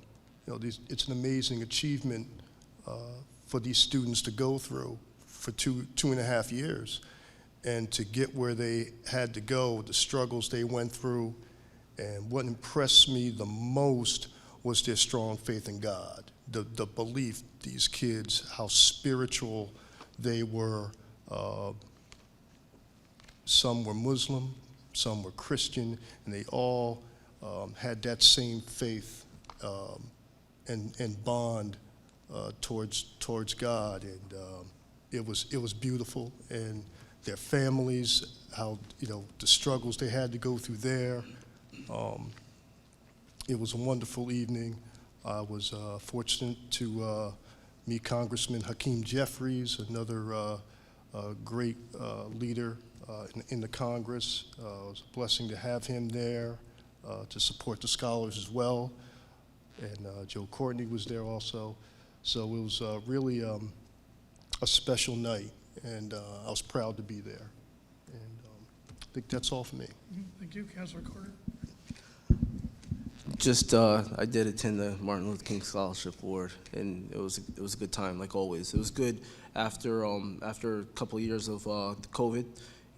it's an amazing achievement for these students to go through for two and a half years, and to get where they had to go, the struggles they went through. And what impressed me the most was their strong faith in God, the belief, these kids, how spiritual they were, Some were Muslim, some were Christian, and they all had that same faith and bond towards God, and it was beautiful. And their families, how the struggles they had to go through there. It was a wonderful evening. I was fortunate to meet Congressman Hakeem Jeffries, another great leader in the Congress. It was a blessing to have him there to support the scholars as well. And Joe Courtney was there also. So it was really a special night, and I was proud to be there. And I think that's all for me. Thank you, Councilor Carter. Just, I did attend the Martin Luther King Scholarship Award, and it was a good time, like always. It was good after a couple of years of COVID,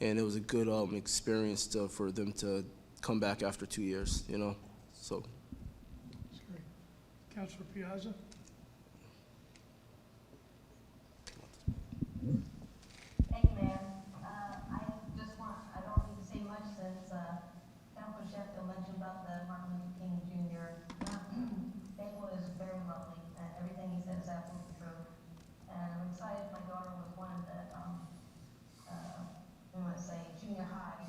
and it was a good experience for them to come back after 2 years, so. That's great. Councilor Piazza? Thank you, Mayor. I don't need to say much since Councilor Sheffield mentioned about the Martin Luther King Jr. Banquet is very lovely, and everything he said is absolutely true. And I'm excited. My daughter was one of the, junior high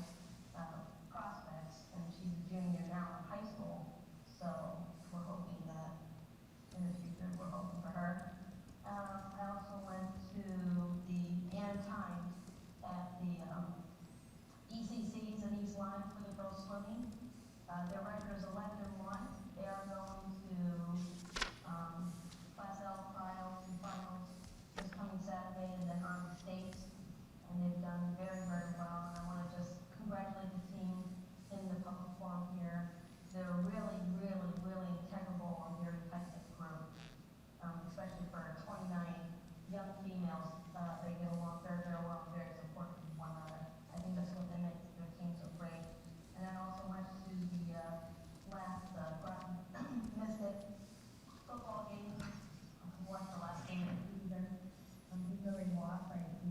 prospects, and she's a junior now in high school. So we're hoping that in the future, we're hoping for her. I also went to the Times at the ECCs in East Lyme for the girls swimming. Their record is 11-1. They are going to Class L trials and finals this coming Saturday and then on the States. And they've done very, very well. And I want to just congratulate the team in the public forum here. They're really, really, really integral and very tight-knit group, especially for 29 young females. They get along very, very well and very supportive of one another. I think that's what makes their team so great. And I also went to the last Groton Mystic football game. I watched the last game of the season. We really lost. I think it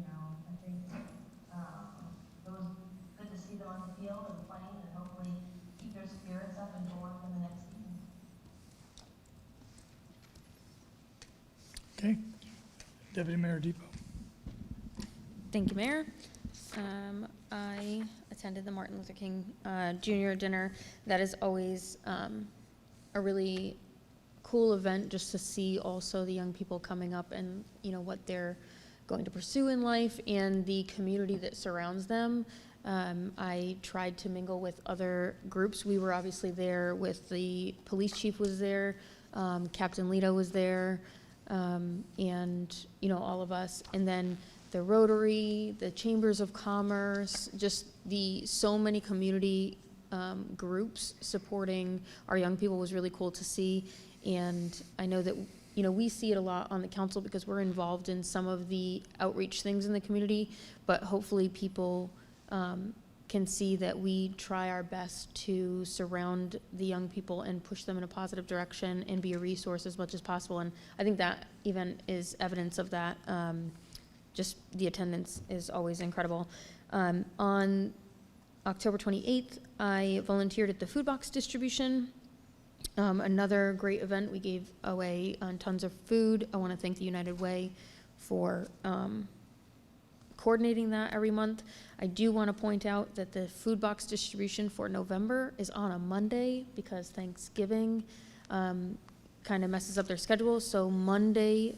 was good to see them on the field and playing, and hopefully keep their spirits up and go on for the next season. Okay. Deputy Mayor Depot. Thank you, Mayor. I attended the Martin Luther King Jr. dinner. That is always a really cool event, just to see also the young people coming up and what they're going to pursue in life and the community that surrounds them. I tried to mingle with other groups. We were obviously there with the police chief was there, Captain Lito was there, and all of us. And then the Rotary, the Chambers of Commerce, just so many community groups supporting our young people was really cool to see. And I know that we see it a lot on the council because we're involved in some of the outreach things in the community, but hopefully people can see that we try our best to surround the young people and push them in a positive direction and be a resource as much as possible. And I think that event is evidence of that. Just the attendance is always incredible. On October 28th, I volunteered at the food box distribution. Another great event. We gave away tons of food. I want to thank the United Way for coordinating that every month. I do want to point out that the food box distribution for November is on a Monday because Thanksgiving kind of messes up their schedule. So Monday,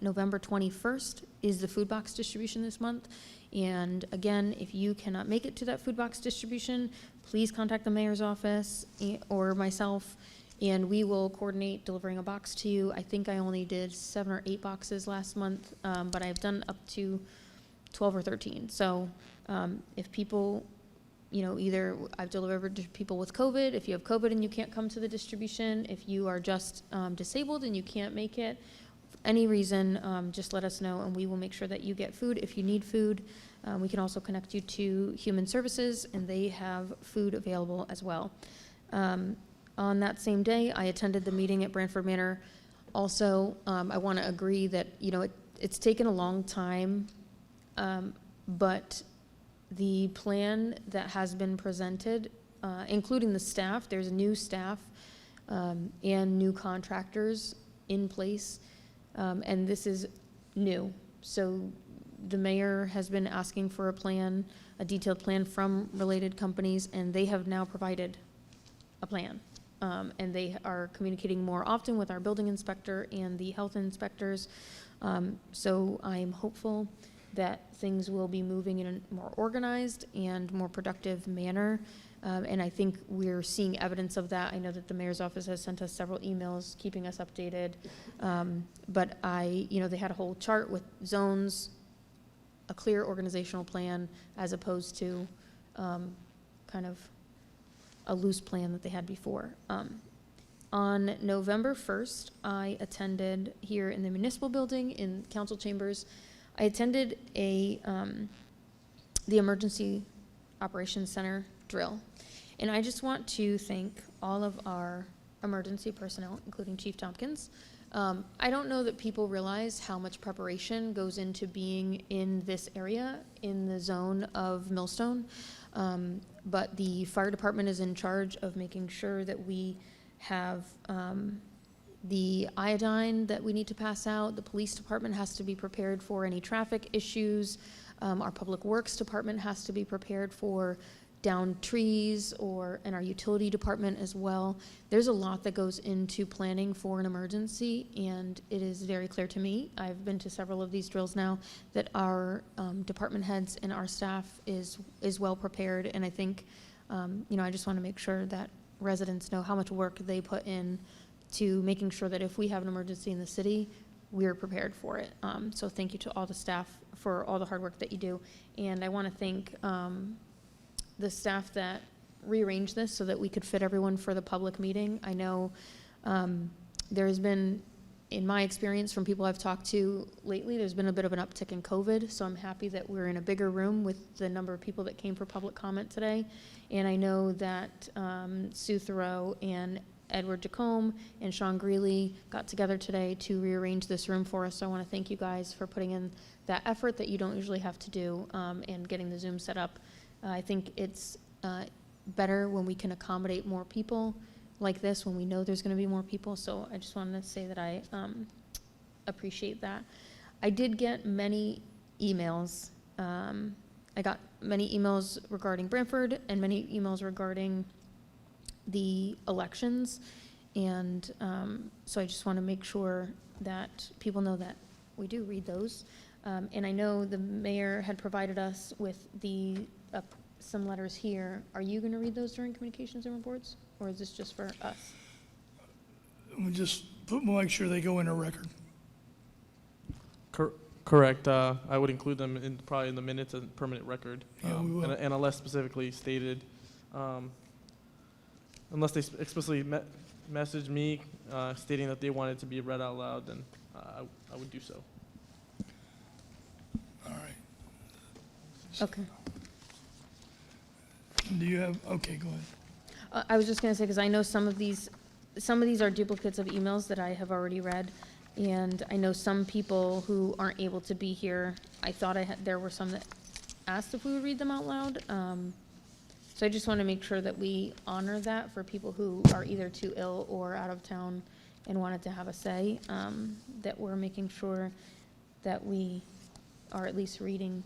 November 21st is the food box distribution this month. And again, if you cannot make it to that food box distribution, please contact the mayor's office or myself, and we will coordinate delivering a box to you. I think I only did 7 or 8 boxes last month, but I've done up to 12 or 13. So if people, either I've delivered to people with COVID, if you have COVID and you can't come to the distribution, if you are just disabled and you can't make it, any reason, just let us know and we will make sure that you get food. If you need food, we can also connect you to Human Services and they have food available as well. On that same day, I attended the meeting at Branford Manor. Also, I want to agree that, it's taken a long time But the plan that has been presented, including the staff, there's new staff and new contractors in place, and this is new. So the mayor has been asking for a plan, a detailed plan from related companies, and they have now provided a plan. And they are communicating more often with our building inspector and the health inspectors. So I'm hopeful that things will be moving in a more organized and more productive manner. And I think we're seeing evidence of that. I know that the mayor's office has sent us several emails keeping us updated. But they had a whole chart with zones, a clear organizational plan, as opposed to kind of a loose plan that they had before. On November 1st, I attended here in the municipal building in council chambers. I attended the Emergency Operations Center drill. And I just want to thank all of our emergency personnel, including Chief Tompkins. I don't know that people realize how much preparation goes into being in this area, in the zone of Millstone. But the fire department is in charge of making sure that we have the iodine that we need to pass out. The police department has to be prepared for any traffic issues. Our public works department has to be prepared for downed trees, and our utility department as well. There's a lot that goes into planning for an emergency, and it is very clear to me, I've been to several of these drills now, that our department heads and our staff is well prepared. And I think, I just want to make sure that residents know how much work they put in to making sure that if we have an emergency in the city, we're prepared for it. So thank you to all the staff for all the hard work that you do. And I want to thank the staff that rearranged this so that we could fit everyone for the public meeting. I know there has been, in my experience from people I've talked to lately, there's been a bit of an uptick in COVID, so I'm happy that we're in a bigger room with the number of people that came for public comment today. And I know that Sue Thoreau and Edward Jacome and Sean Greeley got together today to rearrange this room for us, so I want to thank you guys for putting in that effort that you don't usually have to do and getting the Zoom set up. I think it's better when we can accommodate more people like this, when we know there's going to be more people. So I just wanted to say that I appreciate that. I did get many emails. I got many emails regarding Brantford and many emails regarding the elections. And so I just want to make sure that people know that we do read those. And I know the mayor had provided us with some letters here. Are you going to read those during communications and reports, or is this just for us? We'll make sure they go in a record. Correct. I would include them probably in the minutes and permanent record. Yeah, we will. And unless specifically stated, unless they explicitly message me stating that they wanted to be read out loud, then I would do so. All right. Okay. Do you have, okay, go ahead. I was just going to say, because I know some of these are duplicates of emails that I have already read, and I know some people who aren't able to be here. I thought there were some that asked if we would read them out loud. So I just want to make sure that we honor that for people who are either too ill or out of town and wanted to have a say, that we're making sure that we are at least reading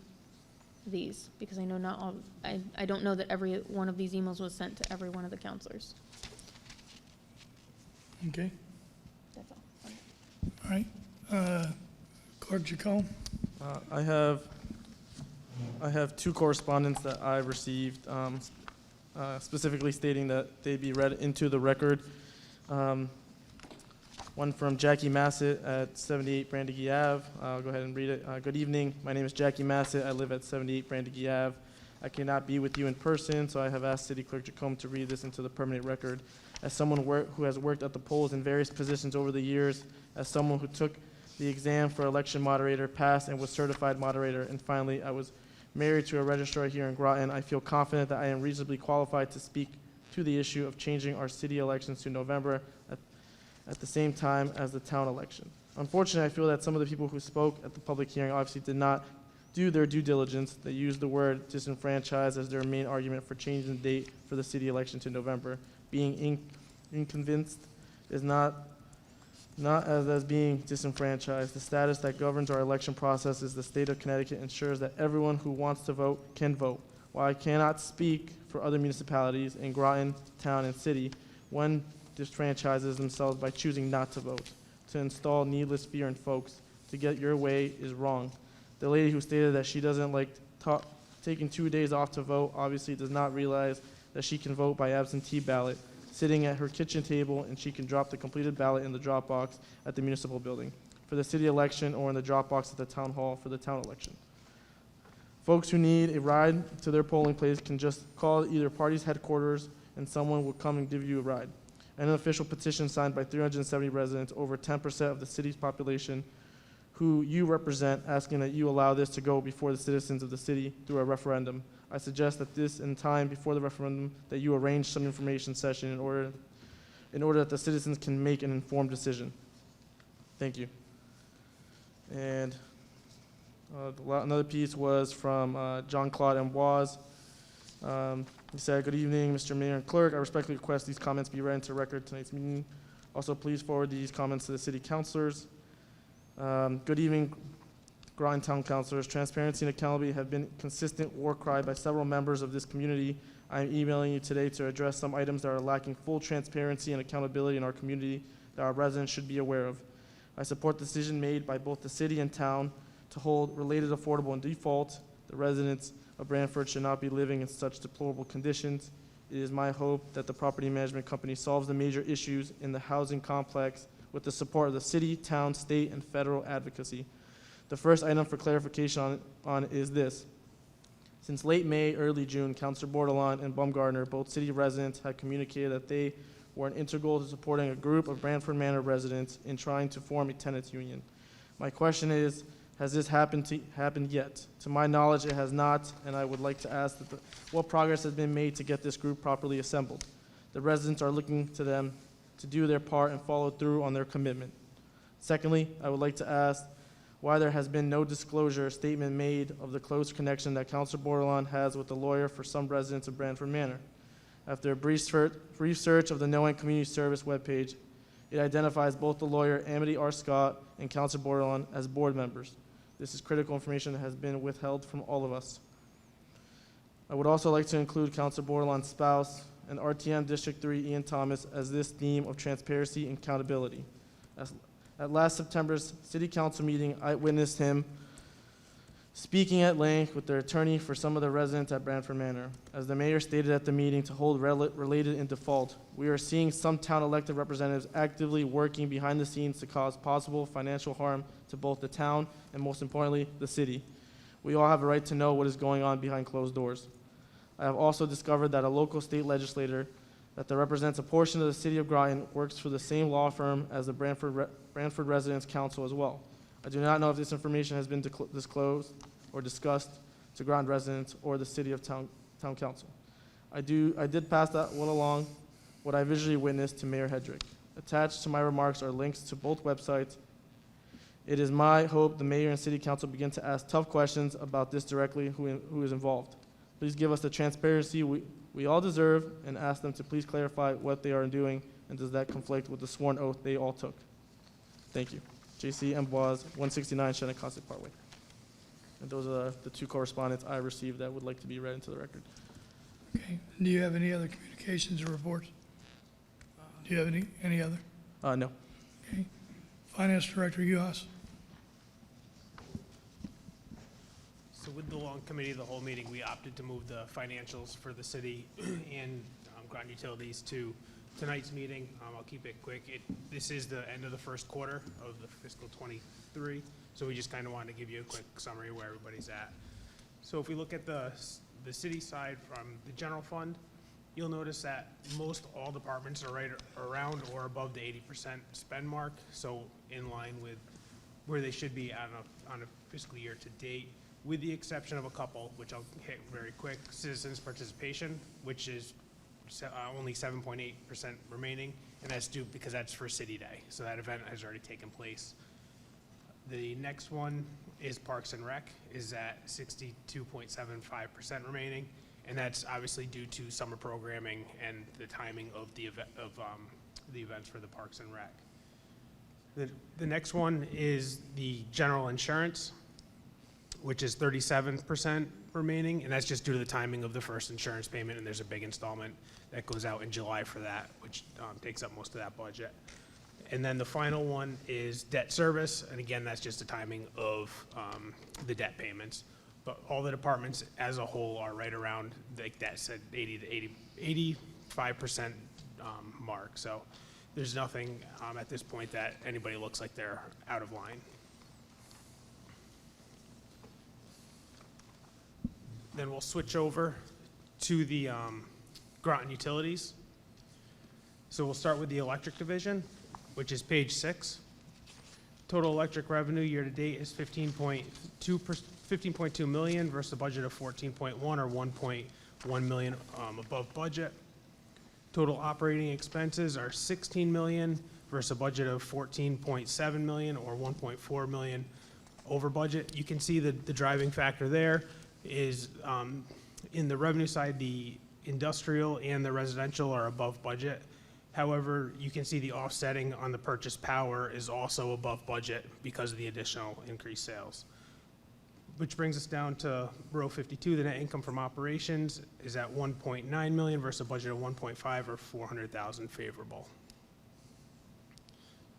these, because I know not all, I don't know that every one of these emails was sent to every one of the counselors. Okay. That's all. All right. Clerk Jacome? I have two correspondence that I received, specifically stating that they be read into the record. One from Jackie Massett at 78 Brandegee Ave. I'll go ahead and read it. Good evening. My name is Jackie Massett. I live at 78 Brandegee Ave. I cannot be with you in person, so I have asked City Clerk Jacome to read this into the permanent record. As someone who has worked at the polls in various positions over the years, as someone who took the exam for election moderator, passed and was certified moderator, and finally I was married to a registrar here in Groton, I feel confident that I am reasonably qualified to speak to the issue of changing our city elections to November at the same time as the town election. Unfortunately, I feel that some of the people who spoke at the public hearing obviously did not do their due diligence. They use the word disenfranchised as their main argument for changing the date for the city election to November. Being inconvinced is not as being disenfranchised. The status that governs our election process is the state of Connecticut ensures that everyone who wants to vote can vote. While I cannot speak for other municipalities in Groton, town, and city, one disfranchises themselves by choosing not to vote. To install needless fear in folks to get your way is wrong. The lady who stated that she doesn't like taking 2 days off to vote obviously does not realize that she can vote by absentee ballot, sitting at her kitchen table, and she can drop the completed ballot in the drop box at the municipal building for the city election or in the drop box at the town hall for the town election. Folks who need a ride to their polling place can just call either party's headquarters and someone will come and give you a ride. An official petition signed by 370 residents, over 10% of the city's population, who you represent, asking that you allow this to go before the citizens of the city through a referendum. I suggest that this, in time before the referendum, that you arrange some information session in order that the citizens can make an informed decision. Thank you. And another piece was from John Claude Amboise. He said, "Good evening, Mr. Mayor and Clerk. I respectfully request these comments be read into record at tonight's meeting. Also, please forward these comments to the city councilors. Good evening, Groton Town Councilors. Transparency and accountability have been a consistent war cry by several members of this community. I am emailing you today to address some items that are lacking full transparency and accountability in our community that our residents should be aware of. I support the decision made by both the city and town to hold related affordable in default. The residents of Branford should not be living in such deplorable conditions. It is my hope that the property management company solves the major issues in the housing complex with the support of the city, town, state, and federal advocacy. The first item for clarification on is this. Since late May, early June, Councilor Bordelon and Baumgartner, both city residents, had communicated that they were integral to supporting a group of Branford Manor residents in trying to form a tenants union. My question is, has this happened yet? To my knowledge, it has not, and I would like to ask what progress has been made to get this group properly assembled. The residents are looking to them to do their part and follow through on their commitment. Secondly, I would like to ask why there has been no disclosure statement made of the close connection that Councilor Bordelon has with the lawyer for some residents of Branford Manor. After a brief search of the Knowing Community Service webpage, it identifies both the lawyer, Amity R. Scott, and Councilor Bordelon as board members. This is critical information that has been withheld from all of us. I would also like to include Councilor Bordelon's spouse and RTM District 3 Ian Thomas as this theme of transparency and accountability. At last September's City Council meeting, I witnessed him speaking at length with their attorney for some of the residents at Branford Manor. As the mayor stated at the meeting, to hold related in default, we are seeing some town elected representatives actively working behind the scenes to cause possible financial harm to both the town and, most importantly, the city. We all have a right to know what is going on behind closed doors. I have also discovered that a local state legislator that represents a portion of the city of Groton works for the same law firm as the Branford Residents Council as well. I do not know if this information has been disclosed or discussed to Groton residents or the city of town council. I did pass that one along, what I visually witnessed to Mayor Hedrick. Attached to my remarks are links to both websites. It is my hope the mayor and city council begin to ask tough questions about this directly, who is involved. Please give us the transparency we all deserve and ask them to please clarify what they are doing and does that conflict with the sworn oath they all took. Thank you. J.C. Amboise, 169 Shannon-Cossack Parkway. And those are the two correspondents I received that would like to be read into the record. Okay. Do you have any other communications or reports? Do you have any other? No. Okay. Finance Director Uhas. So with the long committee of the whole meeting, we opted to move the financials for the city and Groton Utilities to tonight's meeting. I'll keep it quick. This is the end of the first quarter of the fiscal 23, so we just kind of wanted to give you a quick summary of where everybody's at. So if we look at the city side from the general fund, you'll notice that most all departments are right around or above the 80% spend mark, so in line with where they should be on a fiscal year to date, with the exception of a couple, which I'll hit very quick. Citizens participation, which is only 7.8% remaining, and that's due because that's for City Day, so that event has already taken place. The next one is Parks and Rec, is at 62.75% remaining, and that's obviously due to summer programming and the timing of the events for the Parks and Rec. The next one is the general insurance, which is 37% remaining, and that's just due to the timing of the first insurance payment, and there's a big installment that goes out in July for that, which takes up most of that budget. And then the final one is debt service, and again, that's just the timing of the debt payments. But all the departments as a whole are right around, like that said, 85% mark. So there's nothing at this point that anybody looks like they're out of line. Then we'll switch over to the Groton Utilities. So we'll start with the electric division, which is page 6. Total electric revenue year-to-date is 15.2 million versus a budget of 14.1, or 1.1 million above budget. Total operating expenses are 16 million versus a budget of 14.7 million, or 1.4 million over budget. You can see the driving factor there is in the revenue side, the industrial and the residential are above budget. However, you can see the offsetting on the purchase power is also above budget because of the additional increased sales. Which brings us down to row 52, the net income from operations is at 1.9 million versus a budget of 1.5, or 400,000 favorable.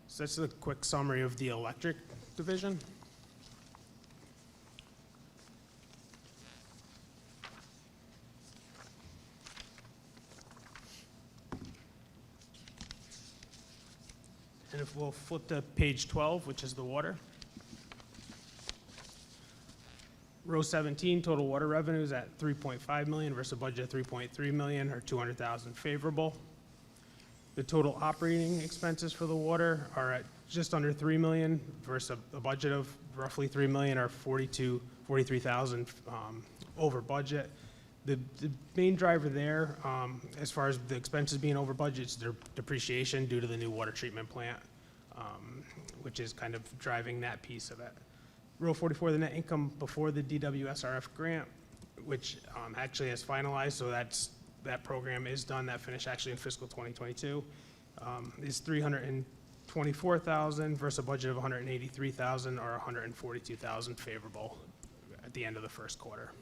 So that's a quick summary of the electric division. And if we'll flip to page 12, which is the water. Row 17, total water revenues at 3.5 million versus a budget of 3.3 million, or 200,000 favorable. The total operating expenses for the water are at just under 3 million versus a budget of roughly 3 million, or 43,000 over budget. The main driver there, as far as the expenses being over budget, is their depreciation due to the new water treatment plant, which is kind of driving that piece of it. Row 44, the net income before the DWSRF grant, which actually has finalized, so that program is done. That finished actually in fiscal 2022, is 324,000 versus a budget of 183,000, or 142,000 favorable at the end of the first quarter.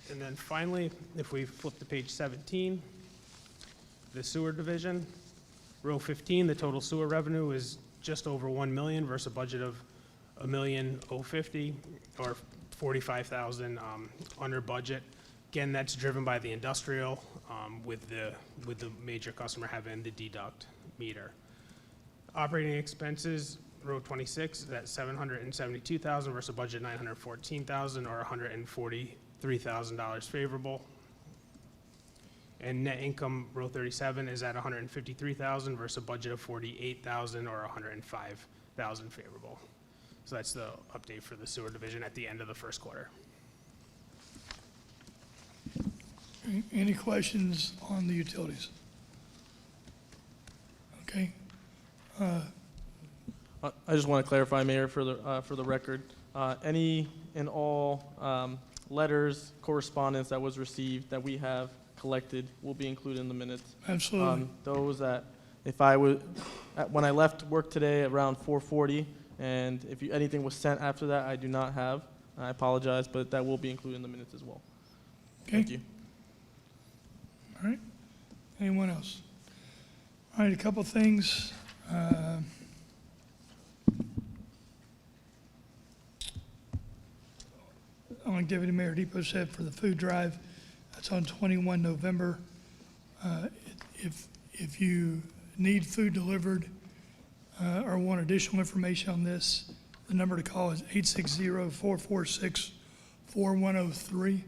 And then finally, if we flip to page 17, the sewer division, row 15, the total sewer revenue is just over 1 million versus a budget of 1,050,000, or 45,000 under budget. Again, that's driven by the industrial, with the major customer having the deduct meter. Operating expenses, row 26, is at 772,000 versus a budget 914,000, or 143,000 favorable. And net income, row 37, is at 153,000 versus a budget of 48,000, or 105,000 favorable. So that's the update for the sewer division at the end of the first quarter. Any questions on the utilities? Okay. I just want to clarify, Mayor, for the record, any and all letters, correspondence that was received that we have collected will be included in the minutes. Absolutely. Those that, if I would, when I left work today around 4:40, and if anything was sent after that, I do not have. I apologize, but that will be included in the minutes as well. Okay. Thank you. All right. Anyone else? All right, a couple things. Like Deputy Mayor Depot said, for the food drive, that's on 21 November. If you need food delivered or want additional information on this, the number to call is 860-446-4103,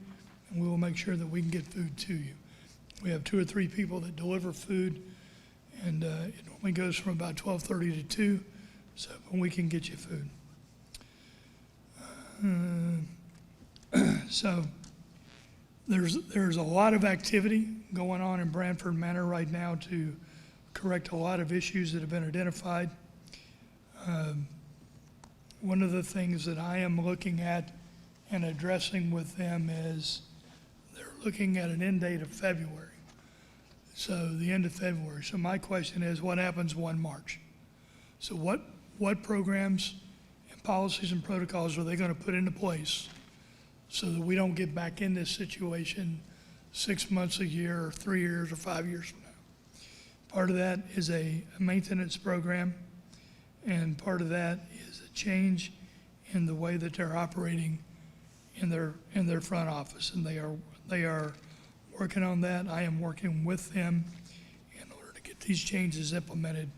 and we will make sure that we can get food to you. We have 2 or 3 people that deliver food, and it normally goes from about 12:30 to 2, so we can get you food. So there's a lot of activity going on in Branford Manor right now to correct a lot of issues that have been identified. One of the things that I am looking at and addressing with them is they're looking at an end date of February. So the end of February. So my question is, what happens 1 March? So what programs and policies and protocols are they going to put into place so that we don't get back in this situation 6 months, a year, or 3 years, or 5 years from now? Part of that is a maintenance program, and part of that is a change in the way that they're operating in their front office, and they are working on that. I am working with them in order to get these changes implemented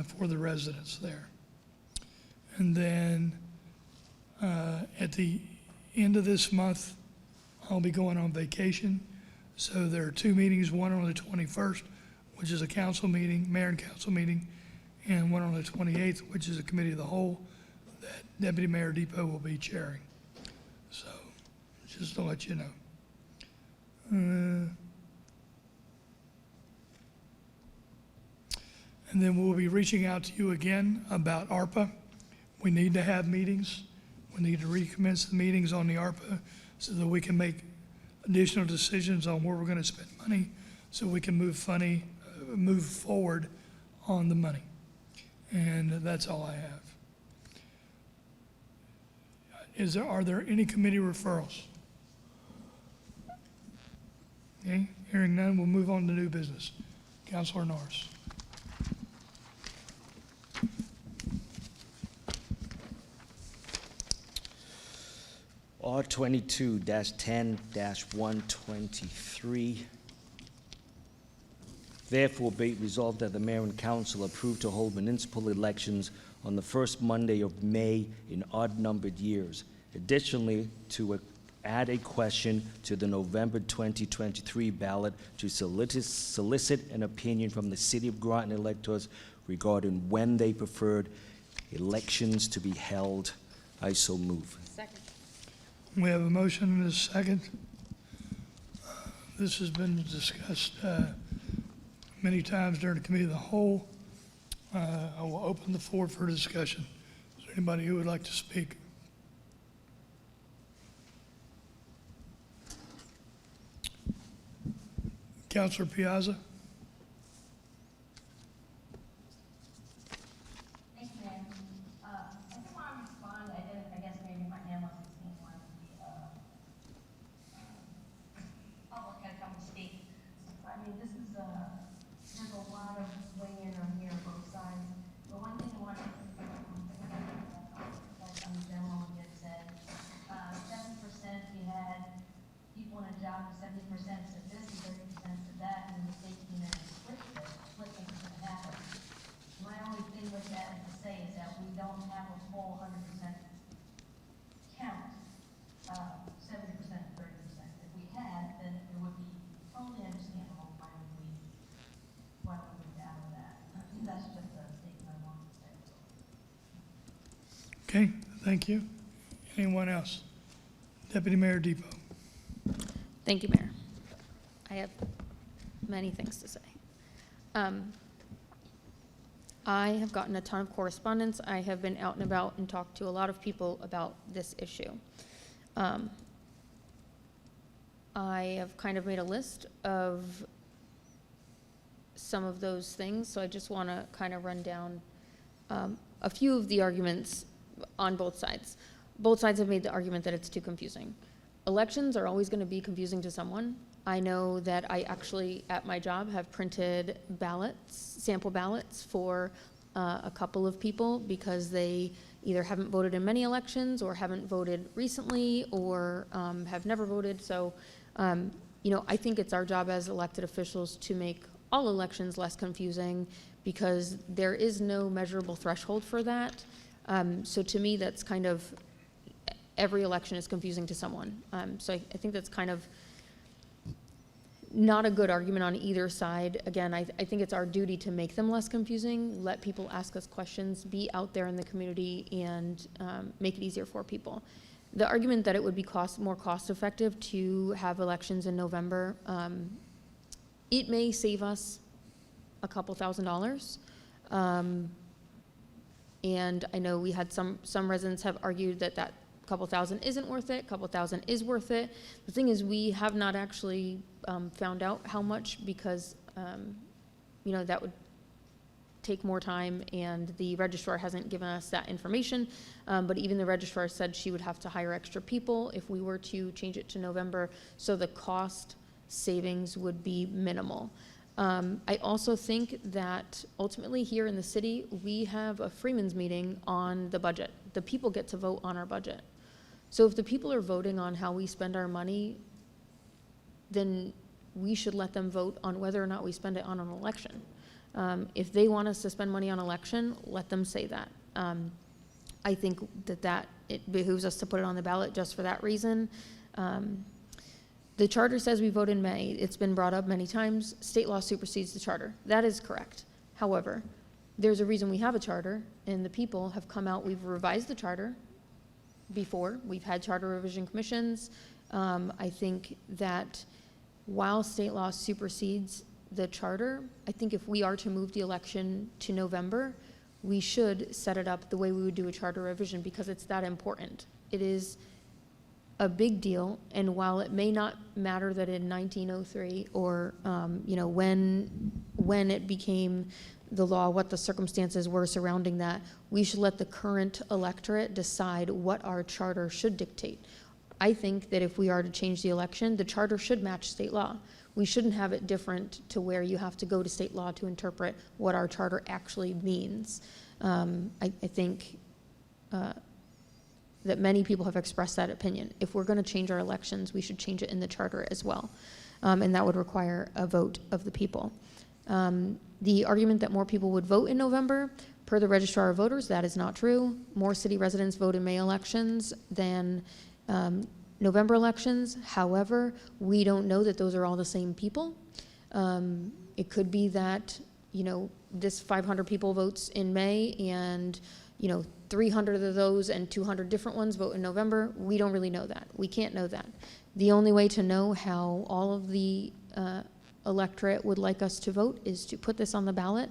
for the residents there. And then at the end of this month, I'll be going on vacation. So there are 2 meetings, one on the 21st, which is a council meeting, mayor and council meeting, and one on the 28th, which is a committee of the whole that Deputy Mayor Depot will be chairing. So just to let you know. And then we'll be reaching out to you again about ARPA. We need to have meetings. We need to recommence the meetings on the ARPA so that we can make additional decisions on where we're going to spend money, so we can move forward on the money. And that's all I have. Are there any committee referrals? Okay, hearing none, we'll move on to new business. Councilor Norris. R22-10-123. Therefore, be it resolved that the mayor and council approve to hold municipal elections on the first Monday of May in odd-numbered years. Additionally, to add a question to the November 2023 ballot to solicit an opinion from the City of Groton electors regarding when they preferred elections to be held. I so move. Second. We have a motion and a second. This has been discussed many times during the committee of the whole. I will open the floor for discussion. Is there anybody who would like to speak? Councilor Piazza? Thank you, Mayor. I just want to respond. I guess maybe my hand wasn't seen when the public had come to speak. I mean, this is there's a lot of weighing in on here, both sides. But one thing I want to like on the general had said, 7% you had people in a job, 70% said this, 30% said that, and the state came in and switched it. What think is going to happen? My only thing with that to say is that we don't have a full 100% count, 70%, 30%. If we had, then it would be totally understandable why we moved out of that. That's just a statement I wanted to say. Okay, thank you. Anyone else? Deputy Mayor Depot. Thank you, Mayor. I have many things to say. I have gotten a ton of correspondence. I have been out and about and talked to a lot of people about this issue. I have kind of made a list of some of those things, so I just want to kind of run down a few of the arguments on both sides. Both sides have made the argument that it's too confusing. Elections are always going to be confusing to someone. I know that I actually, at my job, have printed ballots, sample ballots for a couple of people because they either haven't voted in many elections or haven't voted recently or have never voted. So, you know, I think it's our job as elected officials to make all elections less confusing because there is no measurable threshold for that. So to me, that's kind of, every election is confusing to someone. So I think that's kind of not a good argument on either side. Again, I think it's our duty to make them less confusing, let people ask us questions, be out there in the community, and make it easier for people. The argument that it would be more cost effective to have elections in November, it may save us a couple $1,000s. And I know we had some residents have argued that that couple thousand isn't worth it, couple thousand is worth it. The thing is, we have not actually found out how much because, that would take more time, and the registrar hasn't given us that information. But even the registrar said she would have to hire extra people if we were to change it to November, so the cost savings would be minimal. I also think that ultimately here in the city, we have a Freeman's meeting on the budget. The people get to vote on our budget. So if the people are voting on how we spend our money, then we should let them vote on whether or not we spend it on an election. If they want us to spend money on election, let them say that. I think that it behooves us to put it on the ballot just for that reason. The charter says we vote in May. It's been brought up many times. State law supersedes the charter. That is correct. However, there's a reason we have a charter, and the people have come out. We've revised the charter before. We've had charter revision commissions. I think that while state law supersedes the charter, I think if we are to move the election to November, we should set it up the way we would do a charter revision, because it's that important. It is a big deal, and while it may not matter that in 1903 or when it became the law, what the circumstances were surrounding that, we should let the current electorate decide what our charter should dictate. I think that if we are to change the election, the charter should match state law. We shouldn't have it different to where you have to go to state law to interpret what our charter actually means. I think that many people have expressed that opinion. If we're going to change our elections, we should change it in the charter as well. And that would require a vote of the people. The argument that more people would vote in November, per the Registrar of Voters, that is not true. More city residents vote in May elections than November elections. However, we don't know that those are all the same people. It could be that, this 500 people votes in May, and 300 of those and 200 different ones vote in November. We don't really know that. We can't know that. The only way to know how all of the electorate would like us to vote is to put this on the ballot.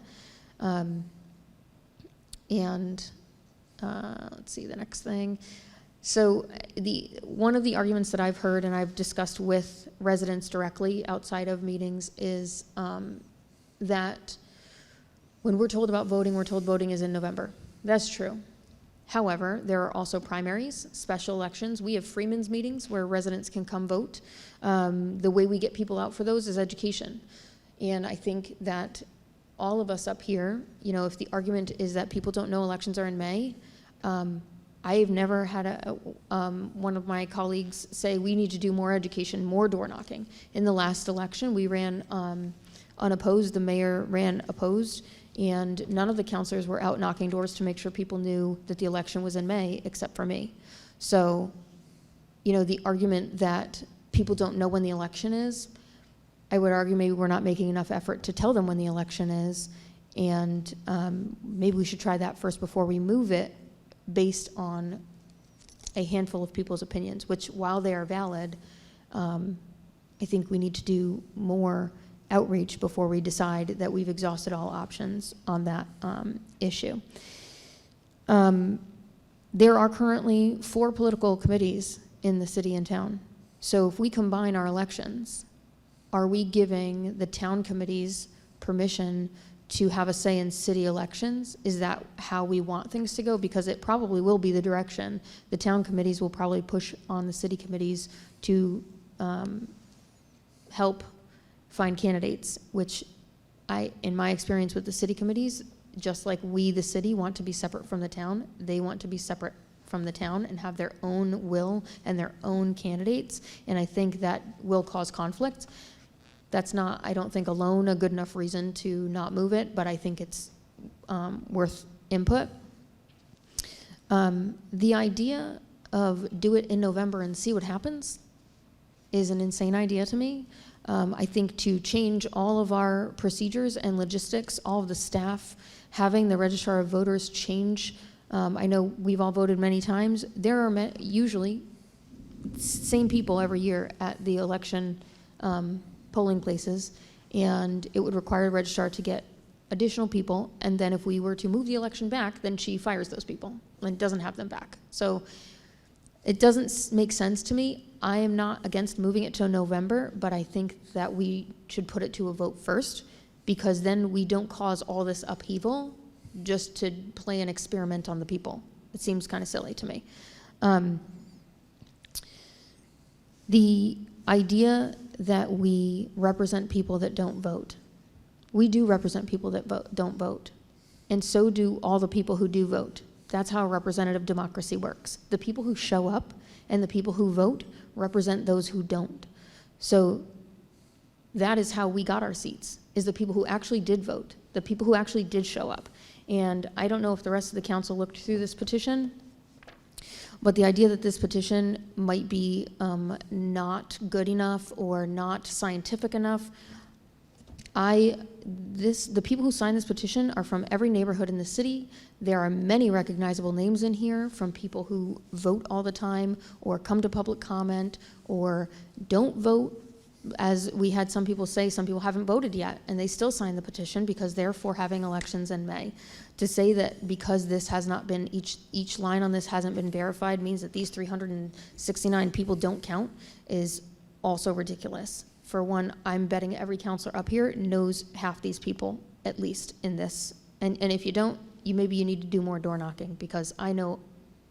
Let's see, the next thing. So one of the arguments that I've heard and I've discussed with residents directly outside of meetings is that when we're told about voting, we're told voting is in November. That's true. However, there are also primaries, special elections. We have Freeman's meetings where residents can come vote. The way we get people out for those is education. And I think that all of us up here, if the argument is that people don't know elections are in May, I've never had one of my colleagues say we need to do more education, more door knocking. In the last election, we ran unopposed. The mayor ran opposed. And none of the councilors were out knocking doors to make sure people knew that the election was in May, except for me. So, the argument that people don't know when the election is, I would argue maybe we're not making enough effort to tell them when the election is, and maybe we should try that first before we move it based on a handful of people's opinions, which, while they are valid, I think we need to do more outreach before we decide that we've exhausted all options on that issue. There are currently 4 political committees in the city and town. So if we combine our elections, are we giving the town committees permission to have a say in city elections? Is that how we want things to go? Because it probably will be the direction. The town committees will probably push on the city committees to help find candidates, which in my experience with the city committees, just like we, the city, want to be separate from the town, they want to be separate from the town and have their own will and their own candidates. And I think that will cause conflict. That's not, I don't think, alone a good enough reason to not move it, but I think it's worth input. The idea of do it in November and see what happens is an insane idea to me. I think to change all of our procedures and logistics, all of the staff, having the Registrar of Voters change, I know we've all voted many times. There are usually same people every year at the election polling places, and it would require a registrar to get additional people, and then if we were to move the election back, then she fires those people and doesn't have them back. So it doesn't make sense to me. I am not against moving it to November, but I think that we should put it to a vote first, because then we don't cause all this upheaval just to play an experiment on the people. It seems kind of silly to me. The idea that we represent people that don't vote. We do represent people that don't vote, and so do all the people who do vote. That's how representative democracy works. The people who show up and the people who vote represent those who don't. So that is how we got our seats, is the people who actually did vote, the people who actually did show up. And I don't know if the rest of the council looked through this petition, but the idea that this petition might be not good enough or not scientific enough, the people who signed this petition are from every neighborhood in the city. There are many recognizable names in here from people who vote all the time or come to public comment or don't vote. As we had some people say, some people haven't voted yet, and they still signed the petition because they're for having elections in May. To say that because this has not been, each line on this hasn't been verified means that these 369 people don't count is also ridiculous. For one, I'm betting every counselor up here knows half these people, at least in this. And if you don't, maybe you need to do more door knocking, because I know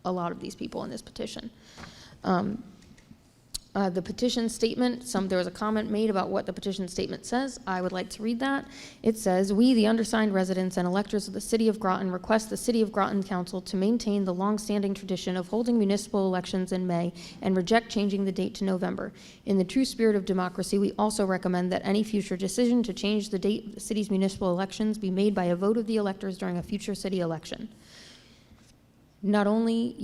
a lot of these people in this petition. The petition statement, there was a comment made about what the petition statement says. I would like to read that. It says, "We, the undersigned residents and electors of the City of Groton, request the City of Groton Council to maintain the long-standing tradition of holding municipal elections in May and reject changing the date to November. In the true spirit of democracy, we also recommend that any future decision to change the date of the city's municipal elections be made by a vote of the electors during a future city election." Not only,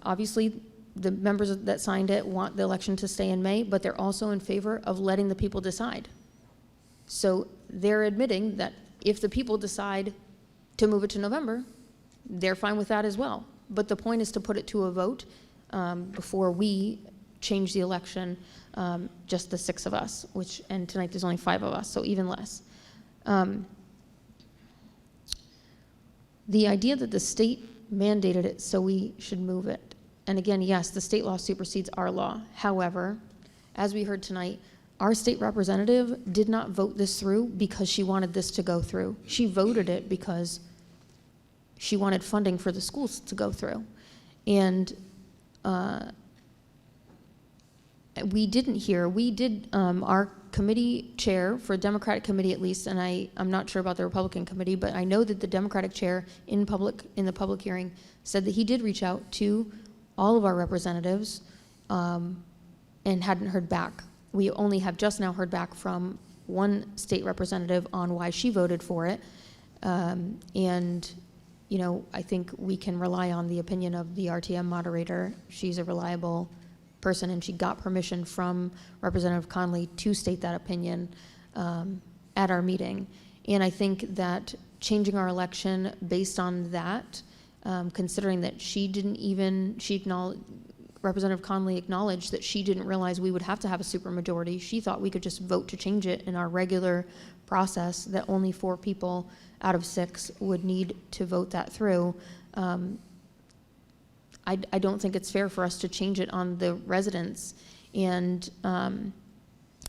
obviously, the members that signed it want the election to stay in May, but they're also in favor of letting the people decide. So they're admitting that if the people decide to move it to November, they're fine with that as well. But the point is to put it to a vote before we change the election, just the 6 of us, and tonight there's only 5 of us, so even less. The idea that the state mandated it, so we should move it. And again, yes, the state law supersedes our law. However, as we heard tonight, our state representative did not vote this through because she wanted this to go through. She voted it because she wanted funding for the schools to go through. And we did, our committee chair, for a Democratic committee at least, and I'm not sure about the Republican committee, but I know that the Democratic chair in the public hearing said that he did reach out to all of our representatives and hadn't heard back. We only have just now heard back from one state representative on why she voted for it. And, I think we can rely on the opinion of the RTM moderator. She's a reliable person, and she got permission from Representative Conley to state that opinion at our meeting. And I think that changing our election based on that, considering that Representative Conley acknowledged that she didn't realize we would have to have a supermajority. She thought we could just vote to change it in our regular process, that only 4 people out of 6 would need to vote that through. I don't think it's fair for us to change it on the residents. And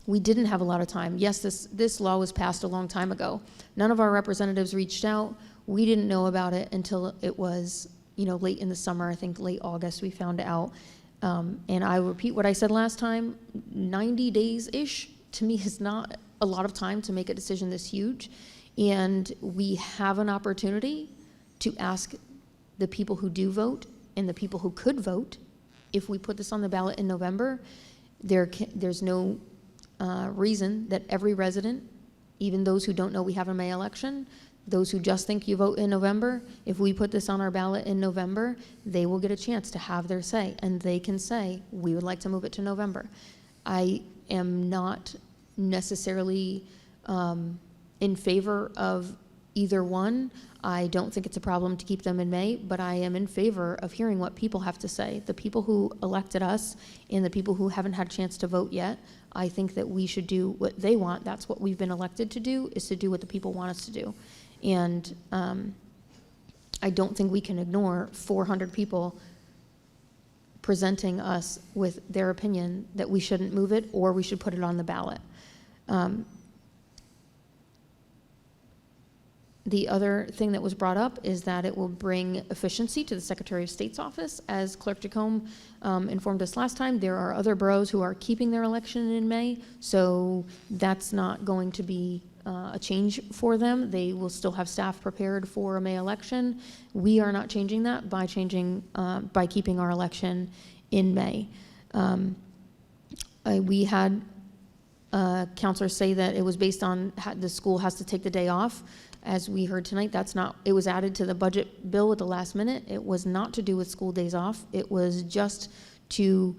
we didn't have a lot of time. Yes, this law was passed a long time ago. None of our representatives reached out. We didn't know about it until it was, late in the summer. I think late August we found out. And I repeat what I said last time, 90 days-ish to me is not a lot of time to make a decision this huge. And we have an opportunity to ask the people who do vote and the people who could vote, if we put this on the ballot in November, there's no reason that every resident, even those who don't know we have a May election, those who just think you vote in November, if we put this on our ballot in November, they will get a chance to have their say, and they can say, we would like to move it to November. I am not necessarily in favor of either one. I don't think it's a problem to keep them in May, but I am in favor of hearing what people have to say. The people who elected us and the people who haven't had a chance to vote yet, I think that we should do what they want. That's what we've been elected to do, is to do what the people want us to do. And I don't think we can ignore 400 people presenting us with their opinion that we shouldn't move it or we should put it on the ballot. The other thing that was brought up is that it will bring efficiency to the Secretary of State's office. As Clerk Jacome informed us last time, there are other boroughs who are keeping their election in May, so that's not going to be a change for them. They will still have staff prepared for a May election. We are not changing that by keeping our election in May. We had counselors say that it was based on the school has to take the day off. As we heard tonight, that's not, it was added to the budget bill at the last minute. It was not to do with school days off. It was just to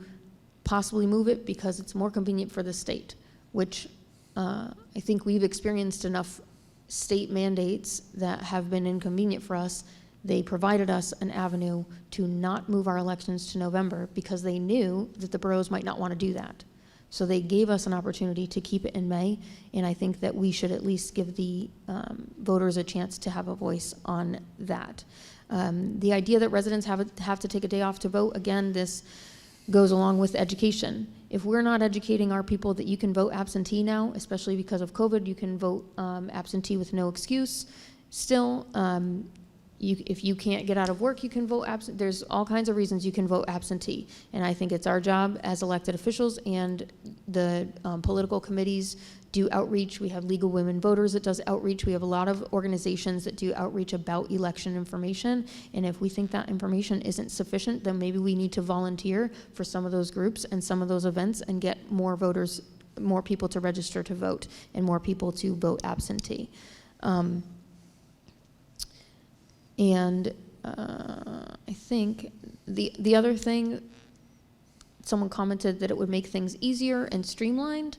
possibly move it because it's more convenient for the state, which I think we've experienced enough state mandates that have been inconvenient for us. They provided us an avenue to not move our elections to November because they knew that the boroughs might not want to do that. So they gave us an opportunity to keep it in May, and I think that we should at least give the voters a chance to have a voice on that. The idea that residents have to take a day off to vote, again, this goes along with education. If we're not educating our people that you can vote absentee now, especially because of COVID, you can vote absentee with no excuse. Still, if you can't get out of work, you can vote absent. There's all kinds of reasons you can vote absentee. And I think it's our job as elected officials and the political committees do outreach. We have Legal Women Voters that does outreach. We have a lot of organizations that do outreach about election information. And if we think that information isn't sufficient, then maybe we need to volunteer for some of those groups and some of those events and get more voters, more people to register to vote and more people to vote absentee. I think the other thing, someone commented that it would make things easier and streamlined.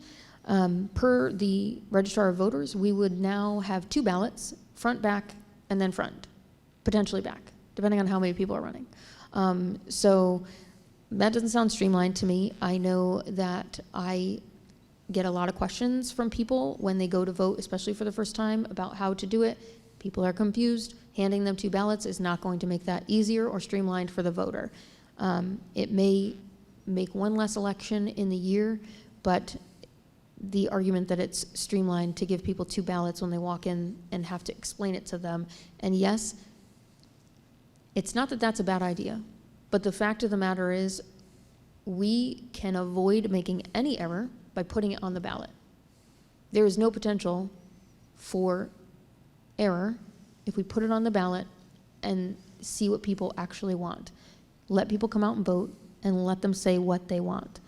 Per the Registrar of Voters, we would now have 2 ballots, front, back, and then front, potentially back, depending on how many people are running. So that doesn't sound streamlined to me. I know that I get a lot of questions from people when they go to vote, especially for the first time, about how to do it. People are confused. Handing them 2 ballots is not going to make that easier or streamlined for the voter. It may make one less election in the year, but the argument that it's streamlined to give people 2 ballots when they walk in and have to explain it to them. And yes, it's not that that's a bad idea, but the fact of the matter is we can avoid making any error by putting it on the ballot. There is no potential for error if we put it on the ballot and see what people actually want. Let people come out and vote and let them say what they want.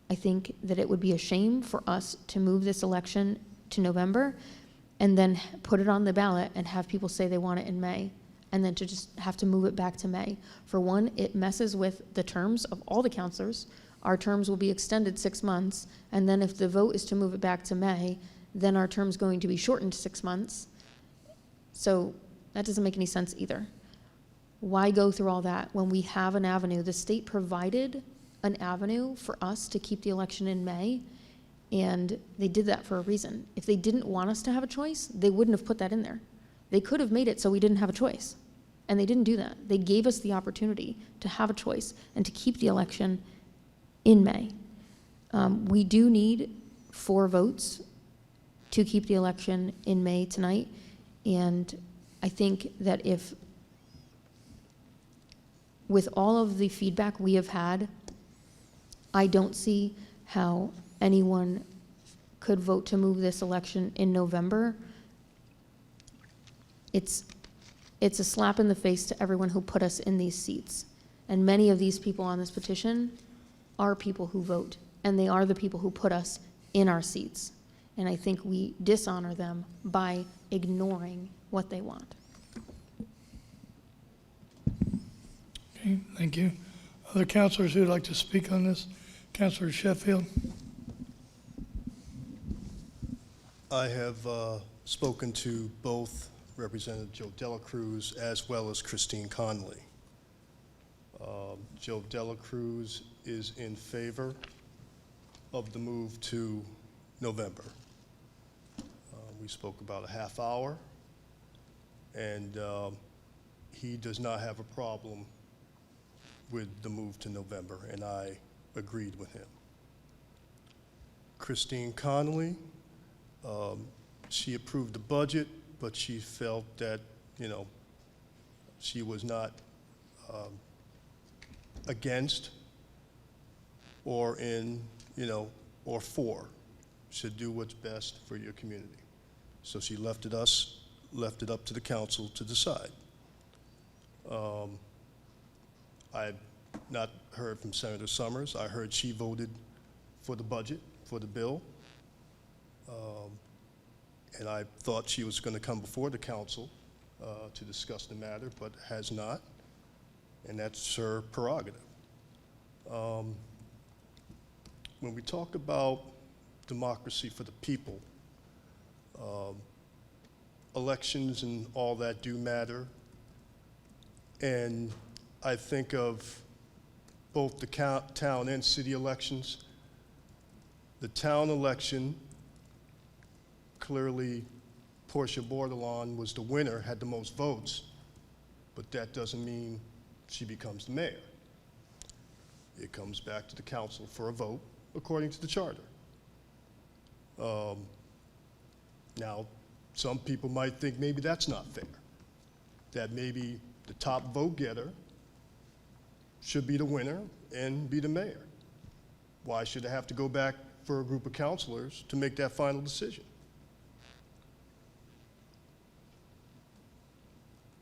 I think that it would be a shame for us to move this election to November and then put it on the ballot and have people say they want it in May and then to just have to move it back to May. For one, it messes with the terms of all the counselors. Our terms will be extended 6 months, and then if the vote is to move it back to May, then our term's going to be shortened 6 months. So that doesn't make any sense either. Why go through all that when we have an avenue? The state provided an avenue for us to keep the election in May, and they did that for a reason. If they didn't want us to have a choice, they wouldn't have put that in there. They could have made it so we didn't have a choice, and they didn't do that. They gave us the opportunity to have a choice and to keep the election in May. We do need 4 votes to keep the election in May tonight. And I think that if, with all of the feedback we have had, I don't see how anyone could vote to move this election in November. It's a slap in the face to everyone who put us in these seats. And many of these people on this petition are people who vote, and they are the people who put us in our seats. And I think we dishonor them by ignoring what they want. Okay, thank you. Other counselors who would like to speak on this? Councilor Sheffield. I have spoken to both Representative Joe Dela Cruz as well as Christine Conley. Joe Dela Cruz is in favor of the move to November. We spoke about a half hour. and he does not have a problem with the move to November, and I agreed with him. Christine Connolly, she approved the budget, but she felt that, you know, she was not against or in, you know, or for, should do what's best for your community. So she left it up to the council to decide. I've not heard from Senator Summers. I heard she voted for the budget, for the bill. And I thought she was going to come before the council to discuss the matter, but has not, and that's her prerogative. When we talk about democracy for the people, elections and all that do matter, and I think of both the town and city elections. The town election, clearly Portia Bordelon was the winner, had the most votes, but that doesn't mean she becomes the mayor. It comes back to the council for a vote according to the charter. Now, some people might think maybe that's not fair, that maybe the top vote getter should be the winner and be the mayor. Why should it have to go back for a group of councilors to make that final decision?